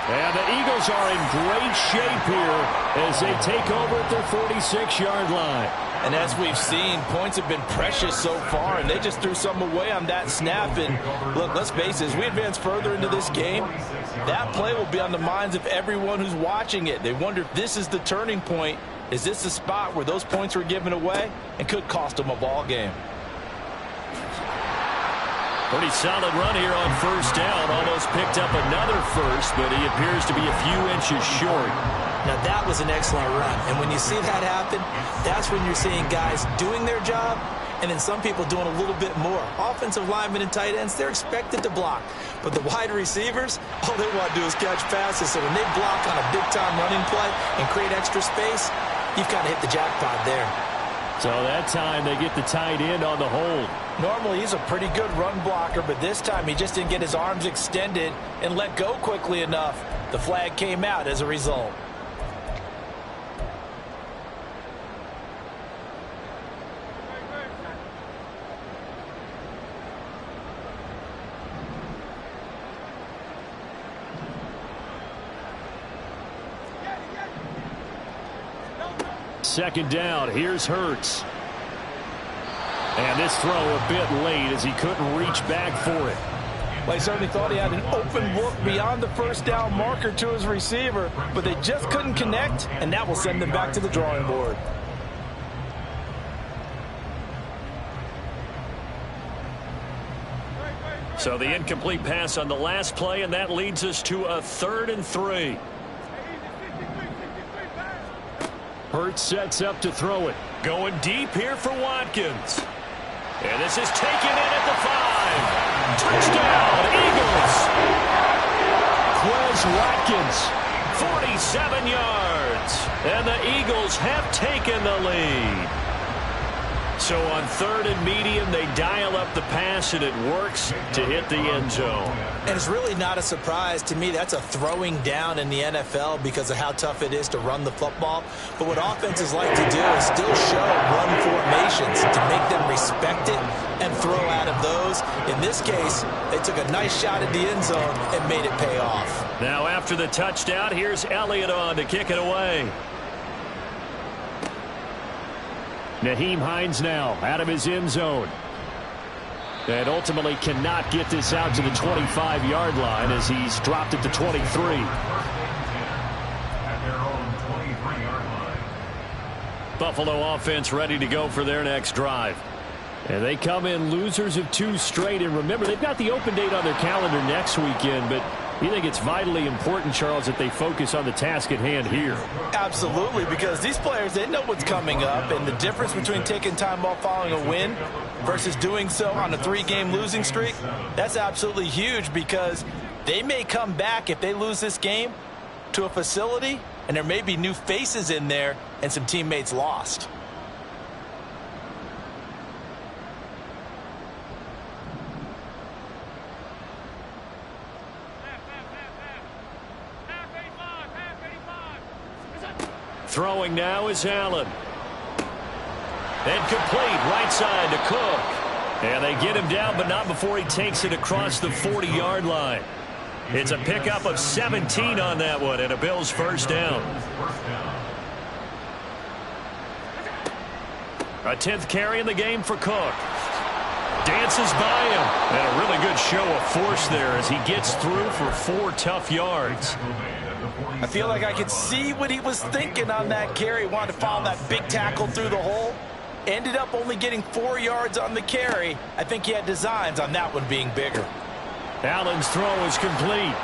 And the Eagles are in great shape here as they take over at their 46-yard line. And as we've seen, points have been precious so far, and they just threw some away on that snap. And look, let's face it, as we advance further into this game, that play will be on the minds of everyone who's watching it. They wonder if this is the turning point. Is this the spot where those points were given away and could cost them a ball game? Pretty solid run here on 1st down. Almost picked up another first, but he appears to be a few inches short. Now, that was an excellent run. And when you see that happen, that's when you're seeing guys doing their job and then some people doing a little bit more. Offensive linemen and tight ends, they're expected to block. But the wide receivers, all they want to do is catch passes. So when they block on a big-time running play and create extra space, you've kind of hit the jackpot there. So that time they get the tight end on the hold. Normally he's a pretty good run blocker, but this time he just didn't get his arms extended and let go quickly enough. The flag came out as a result. Second down, here's Hurts. And this throw a bit late as he couldn't reach back for it. Well, he certainly thought he had an open look beyond the 1st down marker to his receiver, but they just couldn't connect, and that will send them back to the drawing board. So the incomplete pass on the last play, and that leads us to a 3rd and 3. Hurts sets up to throw it. Going deep here for Watkins. And this is taken in at the 5. Touchdown, Eagles. Quez Watkins, 47 yards. And the Eagles have taken the lead. So on 3rd and medium, they dial up the pass, and it works to hit the end zone. And it's really not a surprise to me. That's a throwing down in the NFL because of how tough it is to run the football. But what offenses like to do is still show run formations to make them respect it and throw out of those. In this case, they took a nice shot at the end zone and made it pay off. Now after the touchdown, here's Elliott on to kick it away. Nyheim Hines now out of his end zone. And ultimately cannot get this out to the 25-yard line as he's dropped at the 23. At their own 23-yard line. Buffalo offense ready to go for their next drive. And they come in losers of 2 straight. And remember, they've got the open date on their calendar next weekend, but you think it's vitally important, Charles, that they focus on the task at hand here? Absolutely, because these players, they know what's coming up, and the difference between taking time off following a win versus doing so on a 3-game losing streak, that's absolutely huge because they may come back if they lose this game to a facility, and there may be new faces in there and some teammates lost. Throwing now is Allen. And complete right side to Cook. And they get him down, but not before he takes it across the 40-yard line. It's a pickup of 17 on that one, and a Bills 1st down. A 10th carry in the game for Cook. Dances by him. And a really good show of force there as he gets through for 4 tough yards. I feel like I could see what he was thinking on that carry. Wanted to follow that big tackle through the hole. Ended up only getting 4 yards on the carry. I think he had designs on that one being bigger. Allen's throw is complete.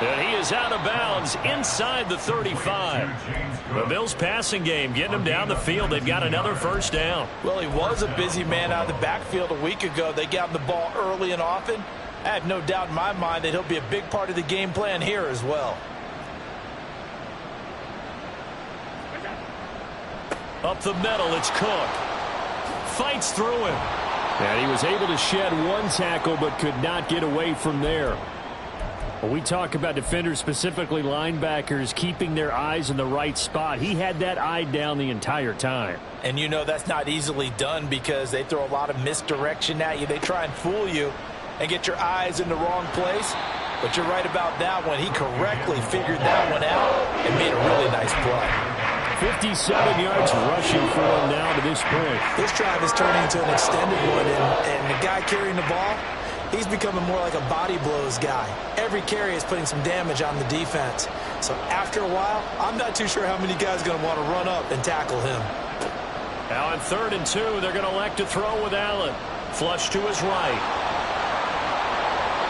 And he is out of bounds inside the 35. The Bills passing game getting him down the field. They've got another first down. Well, he was a busy man out of the backfield a week ago. They got him the ball early and often. I have no doubt in my mind that he'll be a big part of the game plan here as well. Up the middle, it's Cook. Fights through him. And he was able to shed one tackle but could not get away from there. When we talk about defenders, specifically linebackers, keeping their eyes in the right spot, he had that eye down the entire time. And you know that's not easily done because they throw a lot of misdirection at you. They try and fool you and get your eyes in the wrong place. But you're right about that one. He correctly figured that one out and made a really nice play. 57 yards rushing for him now to this point. This drive is turning into an extended one, and the guy carrying the ball, he's becoming more like a body blows guy. Every carry is putting some damage on the defense. So after a while, I'm not too sure how many guys are going to want to run up and tackle him. Now on 3rd and 2, they're going to elect to throw with Allen. Flush to his right.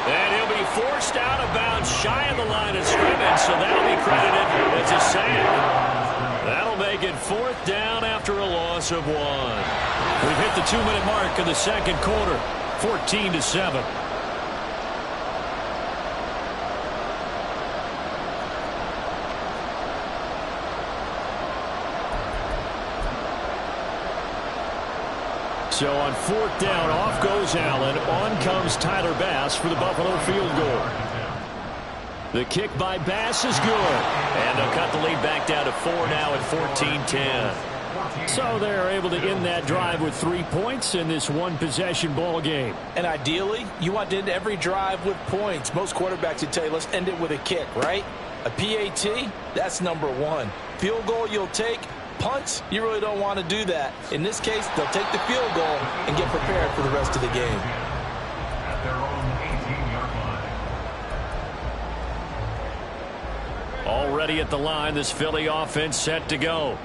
And he'll be forced out of bounds shy of the line of scrimmage, so that'll be credited as a sack. That'll make it 4th down after a loss of 1. We've hit the 2-minute mark in the second quarter, 14-7. So on 4th down, off goes Allen. On comes Tyler Bass for the Buffalo field goal. The kick by Bass is good. And they'll cut the lead back down to 4 now at 14-10. So they're able to end that drive with 3 points in this one-possession ball game. And ideally, you want to end every drive with points. Most quarterbacks would tell you, let's end it with a kick, right? A PAT, that's number 1. Field goal you'll take. Punts, you really don't want to do that. In this case, they'll take the field goal and get prepared for the rest of the game. At their own 18-yard line. Already at the line, this Philly offense set to go.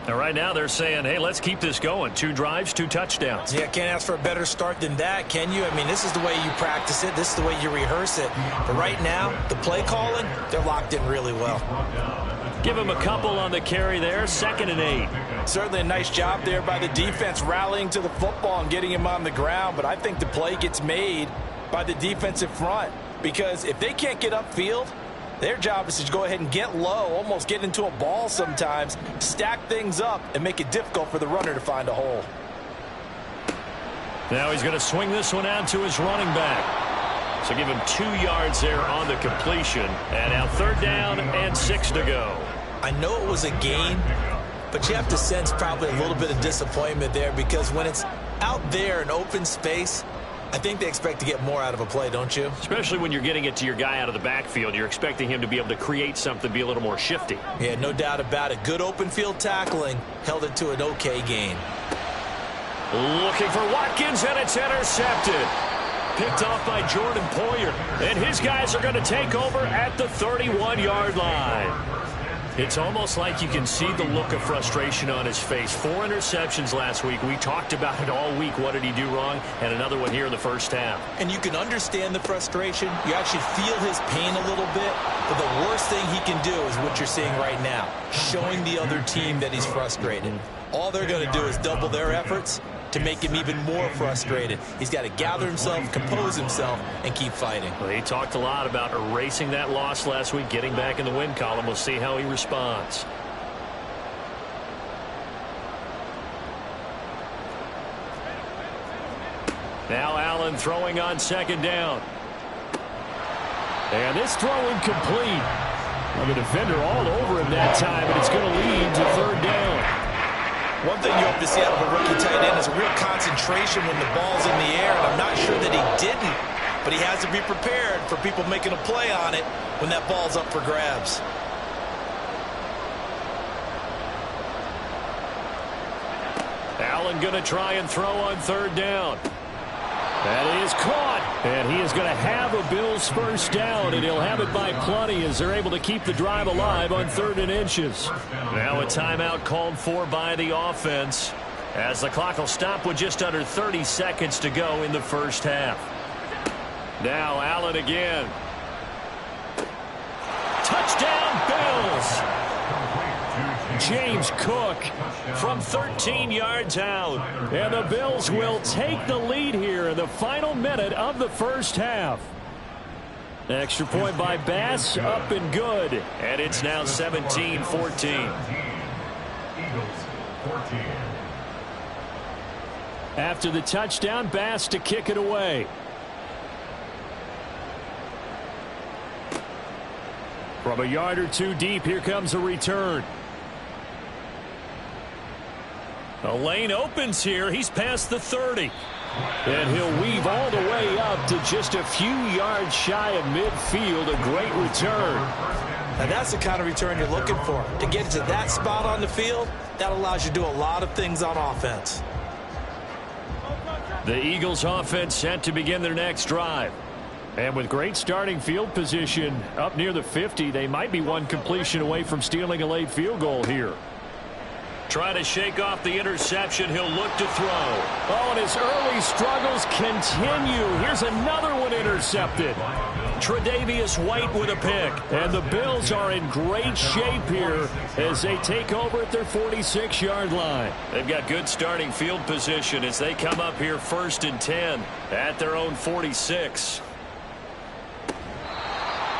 And right now they're saying, hey, let's keep this going. 2 drives, 2 touchdowns. Yeah, can't ask for a better start than that, can you? I mean, this is the way you practice it. This is the way you rehearse it. But right now, the play calling, they're locked in really well. Give him a couple on the carry there, 2nd and 8. Certainly a nice job there by the defense rallying to the football and getting him on the ground. But I think the play gets made by the defensive front. Because if they can't get upfield, their job is to go ahead and get low, almost get into a ball sometimes, stack things up, and make it difficult for the runner to find a hole. Now he's going to swing this one out to his running back. So give him 2 yards there on the completion. And now 3rd down and 6 to go. I know it was a gain, but you have to sense probably a little bit of disappointment there because when it's out there in open space, I think they expect to get more out of a play, don't you? Especially when you're getting it to your guy out of the backfield. You're expecting him to be able to create something, be a little more shifty. Yeah, no doubt about it. Good open field tackling held it to an okay gain. Looking for Watkins, and it's intercepted. Picked off by Jordan Poyer. And his guys are going to take over at the 31-yard line. It's almost like you can see the look of frustration on his face. 4 interceptions last week. We talked about it all week. What did he do wrong? And another one here in the first half. And you can understand the frustration. You actually feel his pain a little bit. But the worst thing he can do is what you're seeing right now, showing the other team that he's frustrated. All they're going to do is double their efforts to make him even more frustrated. He's got to gather himself, compose himself, and keep fighting. Well, he talked a lot about erasing that loss last week, getting back in the win column. We'll see how he responds. Now Allen throwing on 2nd down. And this throw incomplete. Well, the defender all over him that time, and it's going to lead to 3rd down. One thing you hope to see out of a rookie tight end is a real concentration when the ball's in the air, and I'm not sure that he didn't, but he has to be prepared for people making a play on it when that ball's up for grabs. Allen going to try and throw on 3rd down. That is caught, and he is going to have a Bills first down, and he'll have it by plenty as they're able to keep the drive alive on 3rd and inches. Now a timeout called for by the offense as the clock will stop with just under 30 seconds to go in the first half. Now Allen again. is James Cook from 13 yards out. And the Bills will take the lead here in the final minute of the first half. Extra point by Bass, up and good. And it's now 17-14. Eagles 14. After the touchdown, Bass to kick it away. From a yard or two deep, here comes a return. The lane opens here. He's past the 30. And he'll weave all the way up to just a few yards shy of midfield. A great return. Now that's the kind of return you're looking for. To get to that spot on the field, that allows you to do a lot of things on offense. The Eagles offense set to begin their next drive. And with great starting field position up near the 50, they might be one completion away from stealing a late field goal here. Trying to shake off the interception. He'll look to throw. Oh, and his early struggles continue. Here's another one intercepted. Tre'Davious White with a pick. And the Bills are in great shape here as they take over at their 46-yard line. They've got good starting field position as they come up here 1st and 10 at their own 46.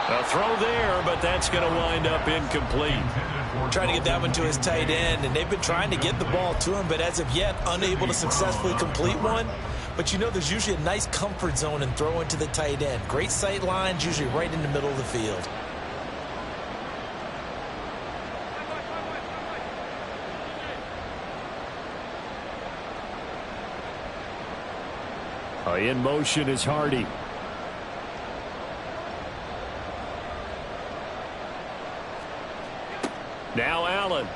A throw there, but that's going to wind up incomplete. Trying to get that one to his tight end, and they've been trying to get the ball to him, but as of yet, unable to successfully complete one. But you know there's usually a nice comfort zone in throwing to the tight end. Great sight lines, usually right in the middle of the field. In motion is Hardy. Now Allen.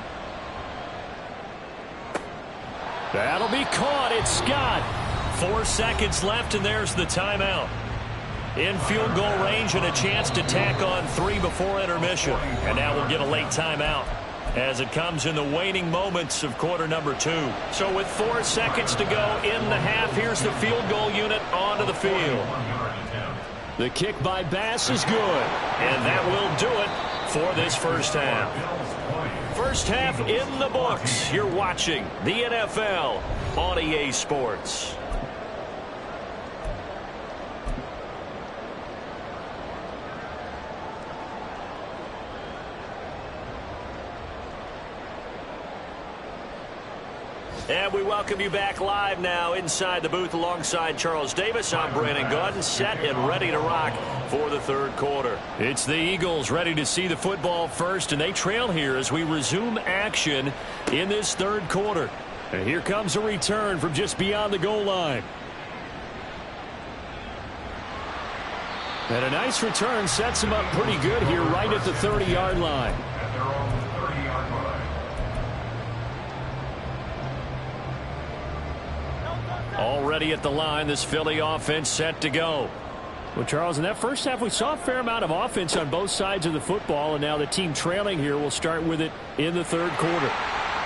That'll be caught. It's Scott. 4 seconds left, and there's the timeout. In field goal range and a chance to tack on 3 before intermission. And now we'll get a late timeout as it comes in the waning moments of quarter number 2. So with 4 seconds to go in the half, here's the field goal unit onto the field. The kick by Bass is good. And that will do it for this first half. First half in the books. You're watching the NFL on EA Sports. And we welcome you back live now inside the booth alongside Charles Davis. I'm Brandon Gaudin, set and ready to rock for the third quarter. It's the Eagles ready to see the football first, and they trail here as we resume action in this third quarter. And here comes a return from just beyond the goal line. And a nice return sets him up pretty good here right at the 30-yard line. Already at the line, this Philly offense set to go. Well, Charles, in that first half, we saw a fair amount of offense on both sides of the football, and now the team trailing here will start with it in the third quarter.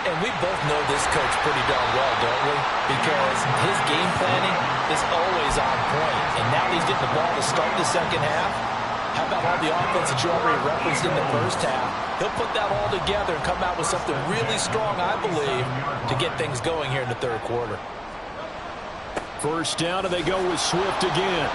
And we both know this coach pretty darn well, don't we? Because his game planning is always on point. And now he's getting the ball to start the second half. How about all the offense that you already referenced in the first half? He'll put that all together and come out with something really strong, I believe, to get things going here in the third quarter. First down, and they go with Swift again.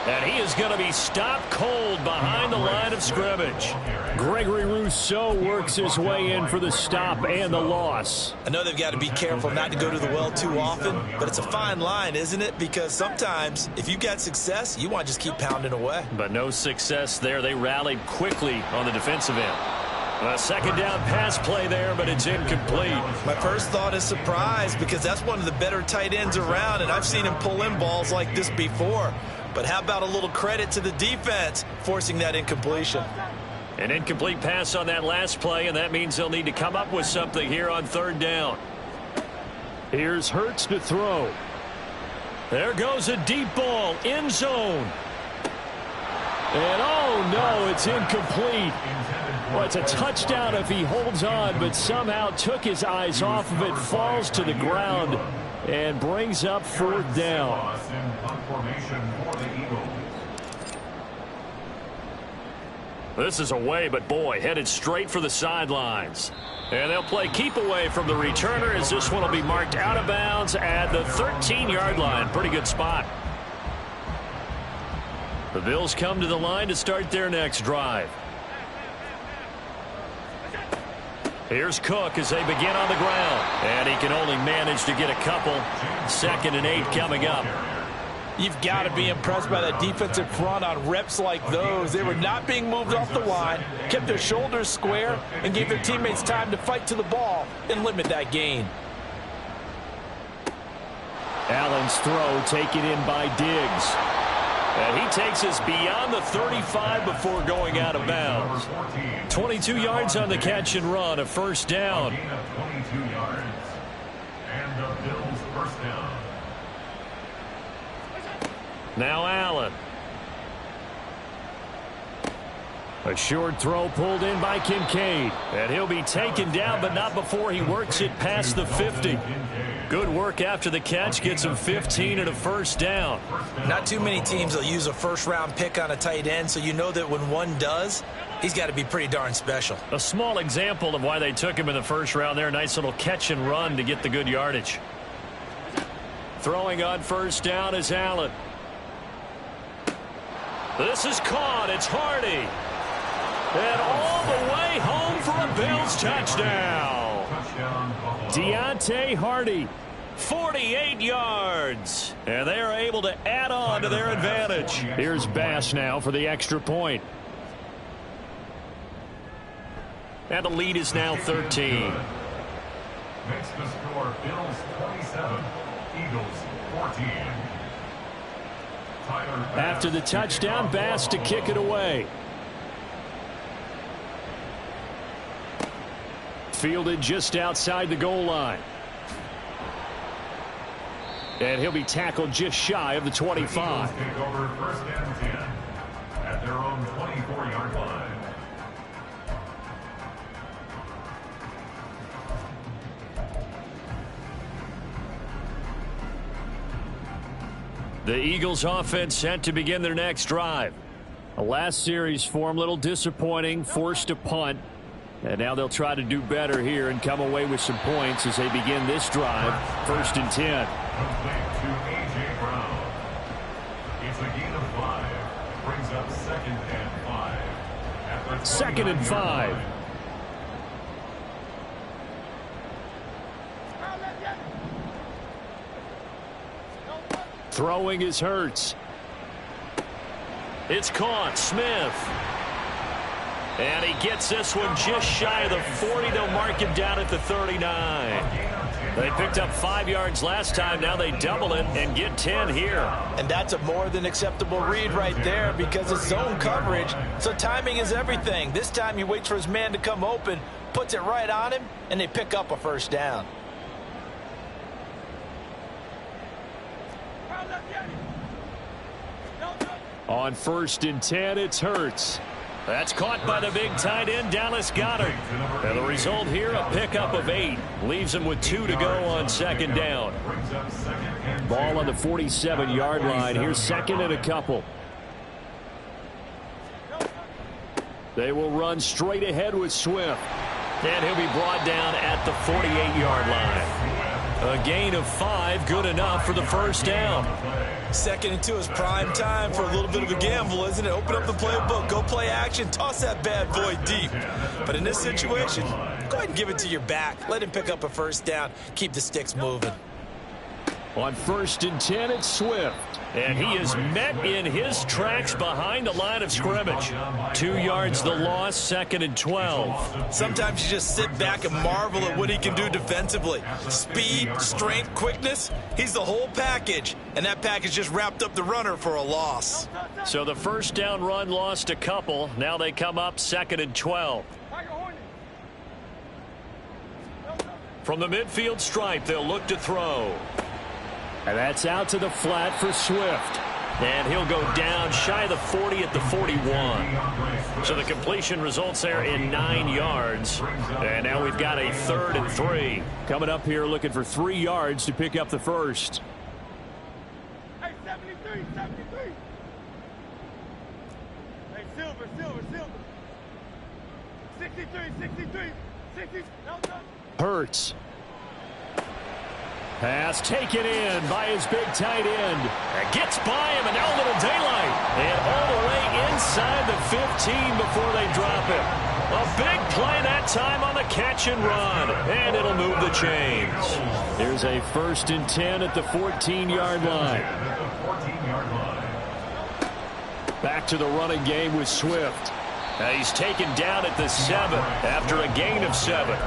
And he is going to be stopped cold behind the line of scrimmage. Gregory Rousseau works his way in for the stop and the loss. I know they've got to be careful not to go to the well too often, but it's a fine line, isn't it? Because sometimes, if you've got success, you want to just keep pounding away. But no success there. They rallied quickly on the defensive end. A second down pass play there, but it's incomplete. My first thought is surprise, because that's one of the better tight ends around, and I've seen him pull in balls like this before. But how about a little credit to the defense forcing that incompletion? An incomplete pass on that last play, and that means they'll need to come up with something here on third down. Here's Hurts to throw. There goes a deep ball, end zone. And oh no, it's incomplete. Well, it's a touchdown if he holds on, but somehow took his eyes off of it, falls to the ground, and brings up fourth down. This is away, but boy, headed straight for the sidelines. And they'll play keep away from the returner as this one will be marked out of bounds at the 13-yard line. Pretty good spot. The Bills come to the line to start their next drive. Here's Cook as they begin on the ground. And he can only manage to get a couple. 2nd and 8 coming up. You've got to be impressed by that defensive front on reps like those. They were not being moved off the line, kept their shoulders square, and gave their teammates time to fight to the ball and limit that gain. Allen's throw taken in by Diggs. And he takes us beyond the 35 before going out of bounds. 22 yards on the catch and run, a first down. 22 yards. And the Bills first down. Now Allen. A short throw pulled in by Kincaid. And he'll be taken down, but not before he works it past the 50. Good work after the catch. Gets him 15 and a first down. Not too many teams will use a first-round pick on a tight end, so you know that when one does, he's got to be pretty darn special. A small example of why they took him in the first round there. Nice little catch and run to get the good yardage. Throwing on first down is Allen. This is caught. It's Hardy. And all the way home for a Bills touchdown. Deontay Hardy. 48 yards. And they are able to add on to their advantage. Here's Bass now for the extra point. And the lead is now 13. Makes the score Bills 27, Eagles 14. After the touchdown, Bass to kick it away. Fielded just outside the goal line. And he'll be tackled just shy of the 25. The Eagles take over 1st and 10 at their own 24-yard line. The Eagles offense set to begin their next drive. The last series for him, a little disappointing, forced a punt. And now they'll try to do better here and come away with some points as they begin this drive. 1st and 10. Complete to A.J. Brown. It's a gain of 5. Brings up 2nd and 5. At the 2nd and 5. Throwing is Hurts. It's caught. Smith. And he gets this one just shy of the 40. They'll mark him down at the 39. They picked up 5 yards last time. Now they double it and get 10 here. And that's a more than acceptable read right there because it's zone coverage. So timing is everything. This time he waits for his man to come open, puts it right on him, and they pick up a first down. On 1st and 10, it's Hurts. That's caught by the big tight end, Dallas Goedert. And the result here, a pickup of 8. Leaves him with 2 to go on 2nd down. Ball on the 47-yard line. Here's 2nd and a couple. They will run straight ahead with Swift. And he'll be brought down at the 48-yard line. A gain of 5, good enough for the first down. 2nd and 2 is prime time for a little bit of a gamble, isn't it? Open up the playbook, go play action, toss that bad boy deep. But in this situation, go ahead and give it to your back. Let him pick up a first down. Keep the sticks moving. On 1st and 10, it's Swift. And he is met in his tracks behind the line of scrimmage. 2 yards the loss, 2nd and 12. Sometimes you just sit back and marvel at what he can do defensively. Speed, strength, quickness, he's the whole package. And that package just wrapped up the runner for a loss. So the first down run lost a couple. Now they come up 2nd and 12. From the midfield stripe, they'll look to throw. And that's out to the flat for Swift. And he'll go down shy of the 40 at the 41. So the completion results there in 9 yards. And now we've got a 3rd and 3. Coming up here looking for 3 yards to pick up the first. Hey, 73, 73. Hey, Silver. Hurts. Pass taken in by his big tight end. And gets by him, and now a little daylight. And all the way inside the 15 before they drop it. A big play that time on the catch and run. And it'll move the chains. Here's a 1st and 10 at the 14-yard line. Back to the running game with Swift. He's taken down at the 7 after a gain of 7.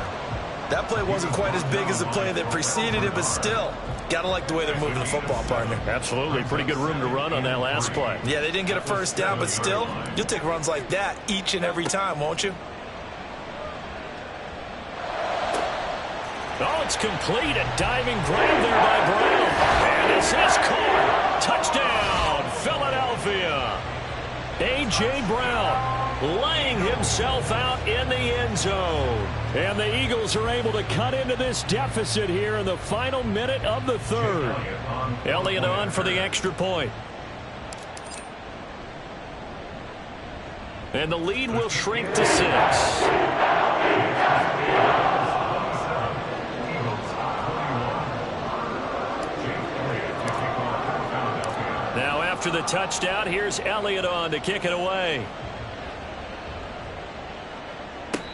That play wasn't quite as big as the play that preceded it, but still, gotta like the way they're moving the football, partner. Absolutely. Pretty good room to run on that last play. Yeah, they didn't get a first down, but still, you'll take runs like that each and every time, won't you? Oh, it's complete. A diving grab there by Brown. And this is caught. Touchdown, Philadelphia. A.J. Brown laying himself out in the end zone. And the Eagles are able to cut into this deficit here in the final minute of the 3rd. Elliott on for the extra point. And the lead will shrink to 6. Now after the touchdown, here's Elliott on to kick it away.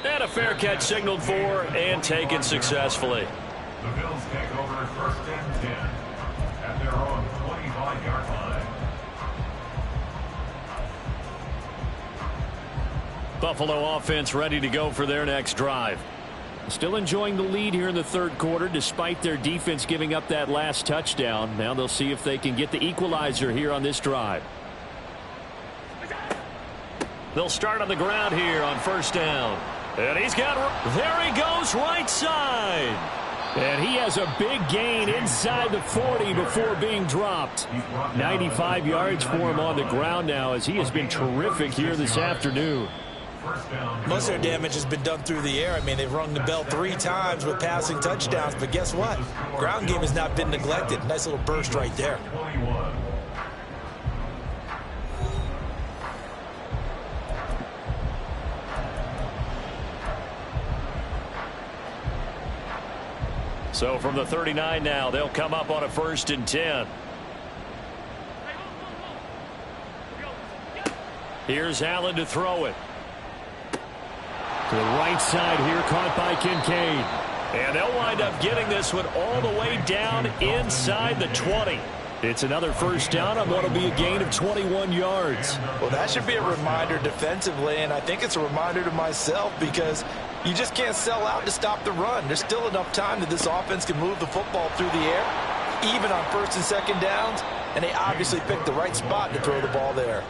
And a fair catch signaled for and taken successfully. The Bills take over 1st and 10 at their own 25-yard line. Buffalo offense ready to go for their next drive. Still enjoying the lead here in the 3rd quarter despite their defense giving up that last touchdown. Now they'll see if they can get the equalizer here on this drive. They'll start on the ground here on 1st down. And he's got, there he goes, right side. And he has a big gain inside the 40 before being dropped. 95 yards for him on the ground now as he has been terrific here this afternoon. Most of their damage has been done through the air. I mean, they've rung the bell 3 times with passing touchdowns, but guess what? Ground game has not been neglected. Nice little burst right there. So from the 39 now, they'll come up on a 1st and 10. Here's Allen to throw it. To the right side here, caught by Kincaid. And they'll wind up getting this one all the way down inside the 20. It's another 1st down on what will be a gain of 21 yards. Well, that should be a reminder defensively, and I think it's a reminder to myself because you just can't sell out to stop the run. There's still enough time that this offense can move the football through the air, even on 1st and 2nd downs, and they obviously picked the right spot to throw the ball there.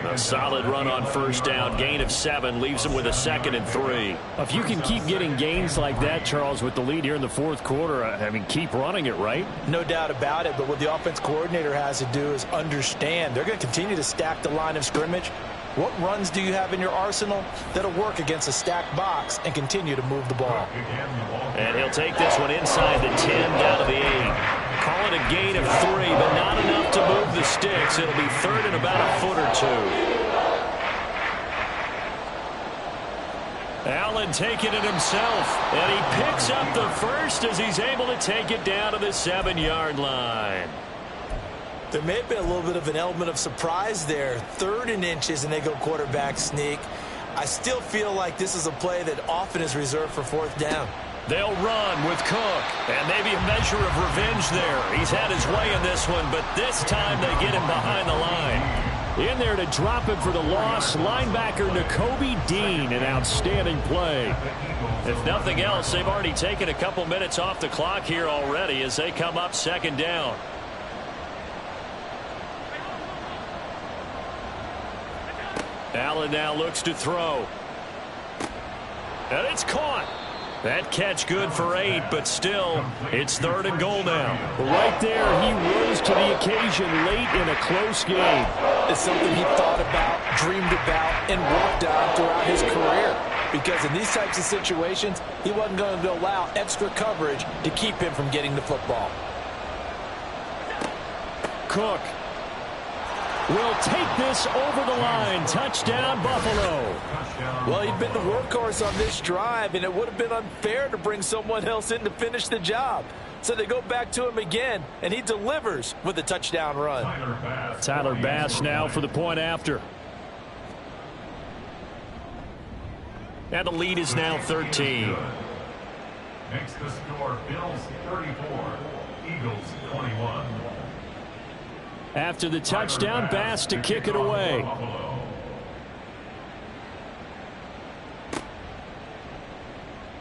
A solid run on 1st down. Gain of 7 leaves them with a 2nd and 3. If you can keep getting gains like that, Charles, with the lead here in the 4th quarter, I mean, keep running it, right? No doubt about it, but what the offense coordinator has to do is understand they're going to continue to stack the line of scrimmage. What runs do you have in your arsenal that'll work against a stacked box and continue to move the ball? And he'll take this one inside the 10 down to the 8. Call it a gain of 3, but not enough to move the sticks. It'll be 3rd and about a foot or 2. Allen taking it himself, and he picks up the 1st as he's able to take it down to the 7-yard line. There may have been a little bit of an element of surprise there. 3rd and inches, and they go quarterback sneak. I still feel like this is a play that often is reserved for 4th down. They'll run with Cook, and maybe a measure of revenge there. He's had his way in this one, but this time they get him behind the line. In there to drop it for the loss, linebacker Nakobe Dean, an outstanding play. If nothing else, they've already taken a couple minutes off the clock here already as they come up 2nd down. Allen now looks to throw. And it's caught. That catch good for 8, but still, it's 3rd and goal now. Right there, he rose to the occasion late in a close game. It's something he thought about, dreamed about, and worked on throughout his career. Because in these types of situations, he wasn't going to allow extra coverage to keep him from getting the football. Cook. will take this over the line. Touchdown, Buffalo. Well, he'd been the workhorse on this drive, and it would have been unfair to bring someone else in to finish the job. So they go back to him again, and he delivers with a touchdown run. Tyler Bass now for the point after. And the lead is now 13. Makes the score Bills 34, Eagles 21. After the touchdown, Bass to kick it away.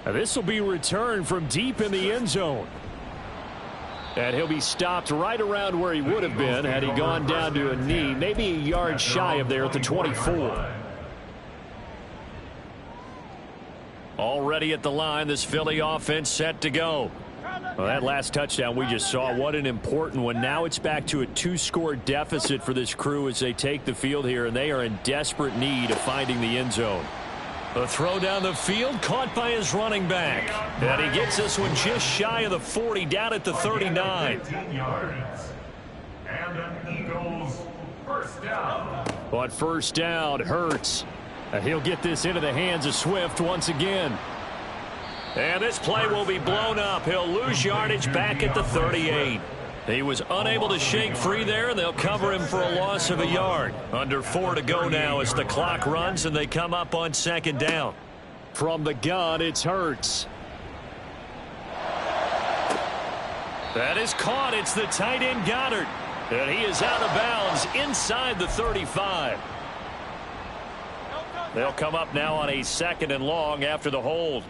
This will be returned from deep in the end zone. And he'll be stopped right around where he would have been had he gone down to a knee, maybe a yard shy of there at the 24. Already at the line, this Philly offense set to go. Well, that last touchdown we just saw, what an important one. Now it's back to a 2-score deficit for this crew as they take the field here, and they are in desperate need of finding the end zone. The throw down the field, caught by his running back. And he gets this one just shy of the 40, down at the 39. 15 yards. And an Eagles first down. On first down, Hurts. And he'll get this into the hands of Swift once again. And this play will be blown up. He'll lose yardage back at the 38. He was unable to shake free there, and they'll cover him for a loss of a yard. Under 4 to go now as the clock runs, and they come up on second down. From the gun, it's Hurts. That is caught. It's the tight end Goddard. And he is out of bounds inside the 35. They'll come up now on a 2nd and long after the hold.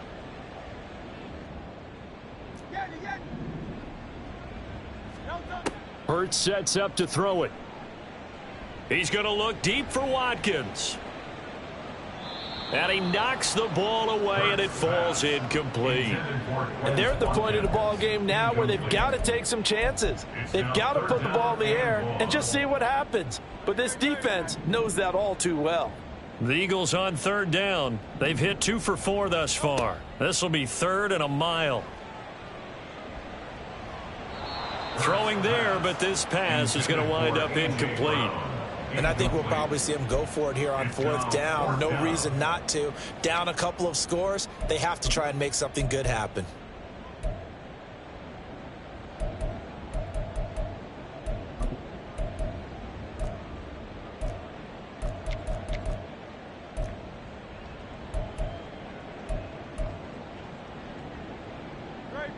Hurts sets up to throw it. He's going to look deep for Watkins. And he knocks the ball away, and it falls incomplete. And they're at the point of the ball game now where they've got to take some chances. They've got to put the ball in the air and just see what happens. But this defense knows that all too well. The Eagles on third down. They've hit 2 for 4 thus far. This will be 3rd and a mile. Throwing there, but this pass is going to wind up incomplete. And I think we'll probably see him go for it here on 4th down. No reason not to. Down a couple of scores, they have to try and make something good happen.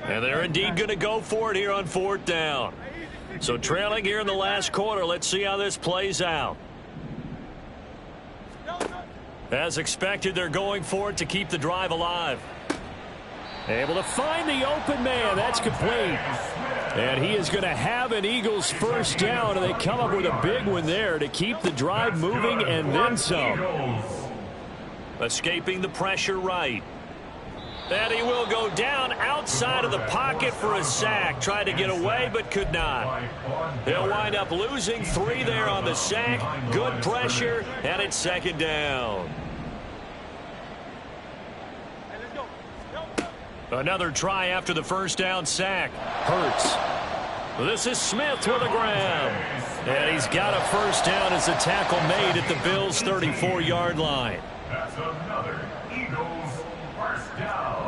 And they're indeed going to go for it here on 4th down. So trailing here in the last quarter, let's see how this plays out. As expected, they're going for it to keep the drive alive. Able to find the open man. That's complete. And he is going to have an Eagles first down, and they come up with a big one there to keep the drive moving and then some. Escaping the pressure right. And he will go down outside of the pocket for a sack. Tried to get away, but could not. He'll wind up losing 3 there on the sack. Good pressure, and it's 2nd down. Another try after the first down sack. Hurts. This is Smith with a grab. And he's got a first down as a tackle made at the Bills' 34-yard line. That's another Eagles first down.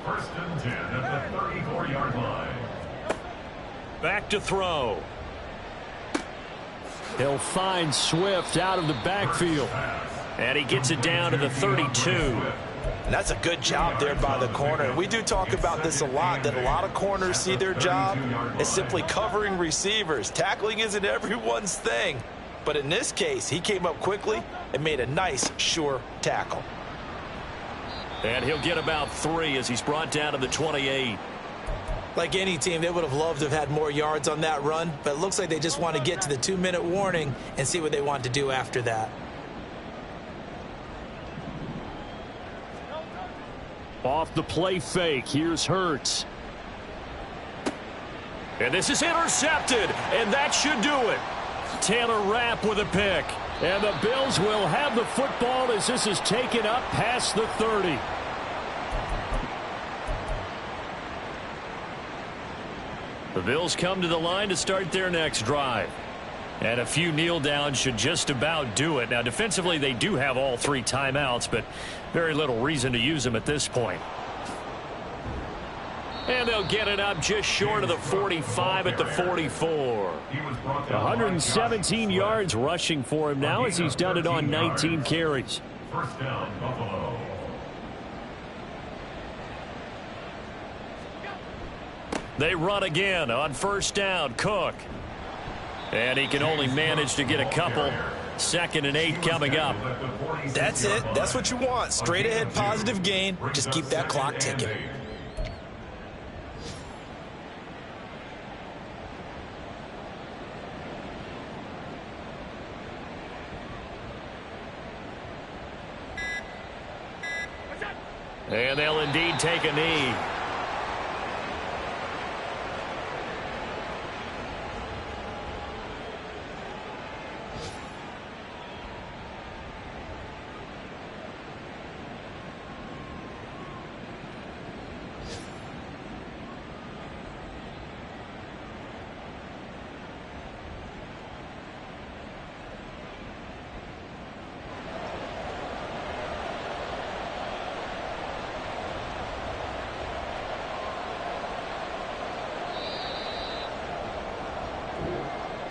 1st and 10 at the 34-yard line. Back to throw. He'll find Swift out of the backfield. And he gets it down to the 32. And that's a good job there by the corner. We do talk about this a lot, that a lot of corners see their job as simply covering receivers. Tackling isn't everyone's thing. But in this case, he came up quickly and made a nice, sure tackle. And he'll get about 3 as he's brought down to the 28. Like any team, they would have loved to have had more yards on that run, but it looks like they just want to get to the 2-minute warning and see what they want to do after that. Off the play fake, here's Hurts. And this is intercepted, and that should do it. Taylor Rapp with a pick. And the Bills will have the football as this is taken up past the 30. The Bills come to the line to start their next drive. And a few kneel downs should just about do it. Now, defensively, they do have all 3 timeouts, but very little reason to use them at this point. And they'll get it up just short of the 45 at the 44. 117 yards rushing for him now as he's done it on 19 carries. First down, Buffalo. They run again on first down. Cook. And he can only manage to get a couple. 2nd and 8 coming up. That's it. That's what you want. Straight ahead positive gain. Just keep that clock ticking. And they'll indeed take a knee.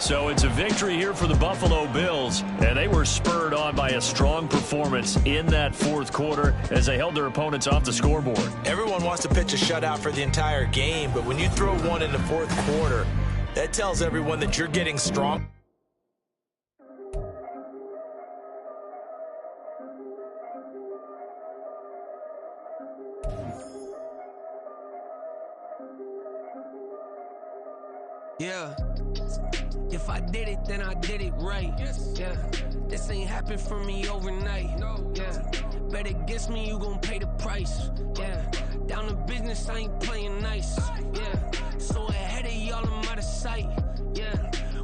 So it's a victory here for the Buffalo Bills, and they were spurred on by a strong performance in that 4th quarter as they held their opponents off the scoreboard. Everyone wants to pitch a shutout for the entire game, but when you throw one in the 4th quarter, that tells everyone that you're getting strong. Yeah. If I did it, then I did it right. Yeah. This ain't happened for me overnight. Yeah. Bet against me, you gon' pay the price. Yeah. Down to business, I ain't playing nice. Yeah. So ahead of y'all, I'm out of sight. Yeah.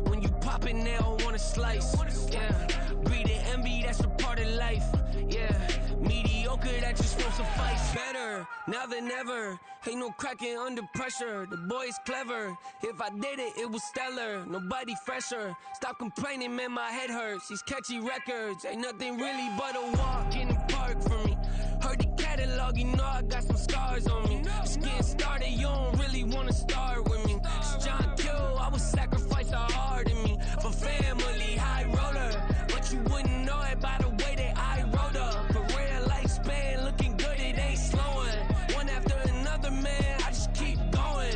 When you pop it, they don't wanna slice. Yeah. Greed and envy, that's a part of life. Yeah. Mediocre, that just won't suffice. Better now than ever. Ain't no cracking under pressure. The boy's clever. If I did it, it was stellar. Nobody fresher. Stop complaining, man, my head hurts. These catchy records ain't nothing really but a walk in the park for me. Heard the catalog, you know I got some scars on me. Just getting started, you don't really wanna start with me. It's John Kill, I would sacrifice a heart in me for family, high roller. But you wouldn't know it by the way that I wrote up. Career lifespan looking good, it ain't slowing. One after another, man, I just keep going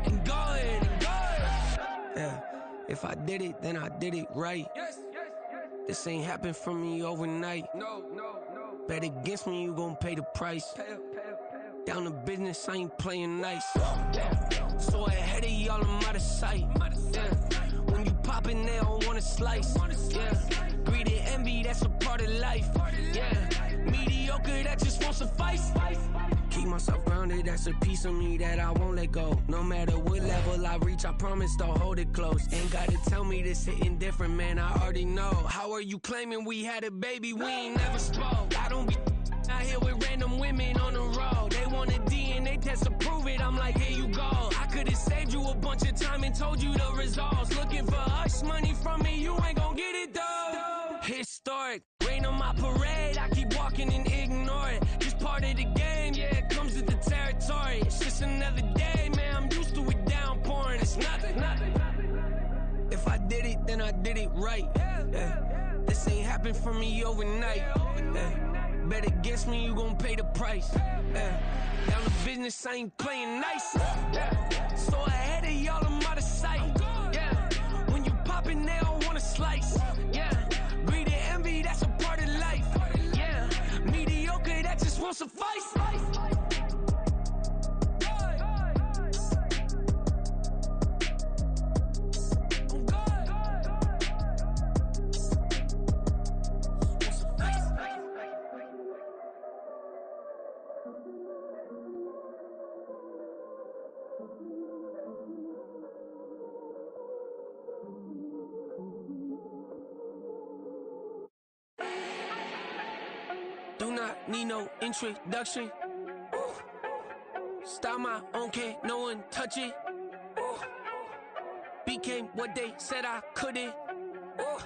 and going and going. Yeah, if I did it, then I did it right. This ain't happened for me overnight. No. Bet against me, you gon' pay the price. Down to business, I ain't playing nice. So ahead of y'all, I'm out of sight. Yeah. When you poppin', they don't wanna slice. Yeah. Greed and envy, that's a part of life. Yeah. Mediocre, that just won't suffice. Keep myself grounded, that's a piece of me that I won't let go. No matter what level I reach, I promise to hold it close. Ain't gotta tell me this hitting different, man, I already know. How are you claiming we had a baby, we ain't never spoke? I don't be out here with random women on the road. They want a DNA test to prove it, I'm like, here you go. I could've saved you a bunch of time and told you the results. Looking for hush money from me, you ain't gon' get it though. Historic, rain on my parade, I keep walking and ignore it. Just part of the game, yeah, it comes with the territory. It's just another day, man, I'm used to it downpouring. It's nothing. If I did it, then I did it right. Yeah. This ain't happened for me overnight. Yeah. Bet against me, you gon' pay the price. Yeah. Down to business, I ain't playing nice. Yeah. So ahead of y'all, I'm out of sight. Yeah. When you poppin', they don't wanna slice. Yeah. Greed and envy, that's a part of life. Yeah. Mediocre, that just won't suffice. Do not need no introduction. Ooh. Start my own, can't no one touch it. Ooh. became what they said I couldn't. Ooh.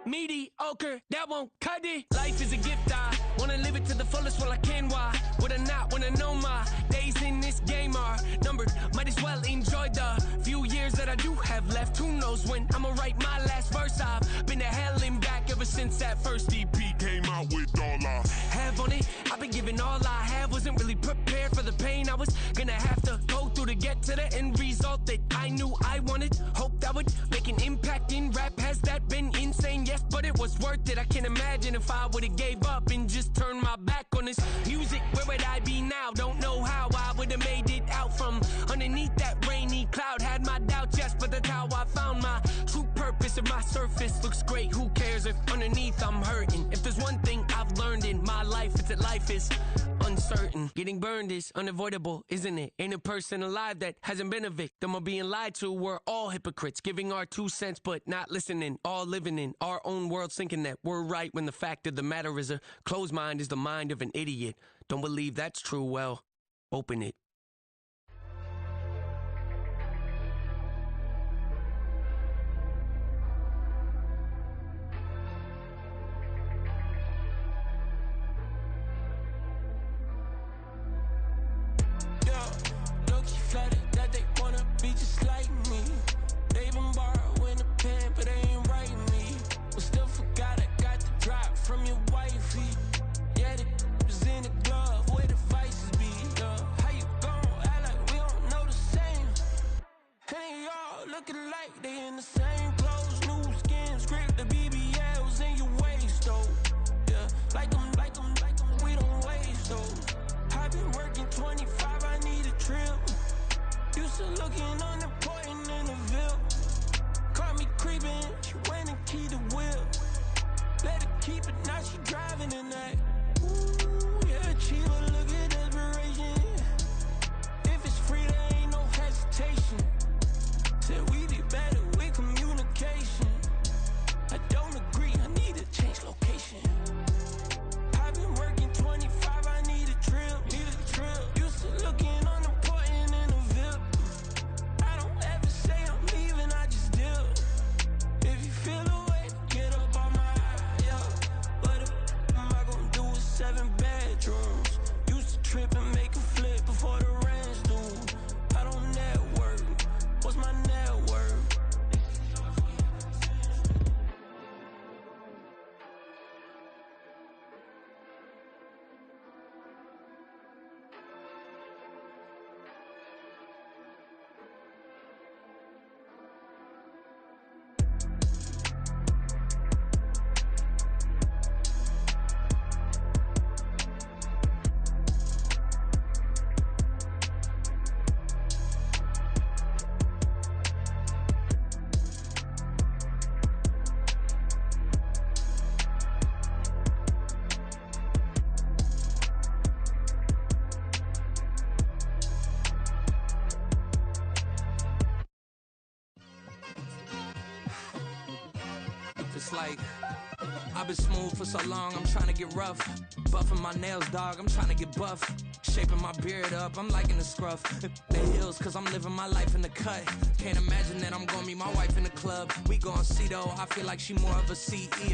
Mediocre, that won't cut it. Life is a gift, I wanna live it to the fullest while I can. Why would I not wanna know my days in this game are numbered? Might as well enjoy the few years that I do have left. Who knows when I'ma write my last verse? I've been to hell and back ever since that first EP came out with all I have on it. I've been giving all I have, wasn't really prepared for the pain I was gonna have to go through to get to the end result that I knew I wanted. Hoped I would make an impact in rap. Has that been insane? Yes, but it was worth it. I can't imagine if I would've gave up and just turned my back on this music. Where would I be now? Don't know how I would've made it out from underneath that rainy cloud. Had my doubts, yes, but that's how I found my true purpose. If my surface looks great, who cares if underneath I'm hurting? If there's one thing I've learned in my life, it's that life is uncertain. Getting burned is unavoidable, isn't it? Ain't a person alive that hasn't been a victim of being lied to. We're all hypocrites, giving our 2 cents but not listening. All living in our own world, thinking that we're right when the fact of the matter is a closed mind is the mind of an idiot. Don't believe that's true? Well, open it. Flooded that they wanna be just like me. They been borrowing a pen, but they ain't writing me. But still forgot I got the drop from your wifey. Yeah, the was in the glove, where the vices be. How you gon' act like we don't know the same? Hey, y'all looking like they in the same clothes, new skin, script, the BBLs in your waist, though. Yeah, like them, we don't waste, though. I've been working 25, I need a trip. Used to looking unimportant in the Ville. Caught me creeping, she went and keyed the wheel. Let her keep it, now she driving in that. Ooh, yeah, Chiva, look at desperation. If it's free, there ain't no hesitation. Said we did better with communication. I don't agree, I need to change location. I've been working 25, I need a trip. Used to looking unimportant in the Ville. I don't ever say I'm leaving, I just deal. If you feel away, get up on my yeah. What am I gonna do with 7 bedrooms? Used to trip and make a flip before the rent's due. I don't network. What's my net worth? It's like I've been smooth for so long, I'm trying to get rough. Buffing my nails, dog, I'm trying to get buff. Shaping my beard up, I'm liking the scruff. The heels, cause I'm living my life in the cut. Can't imagine that I'm gonna meet my wife in the club. We gon' see though, I feel like she more of a CEO.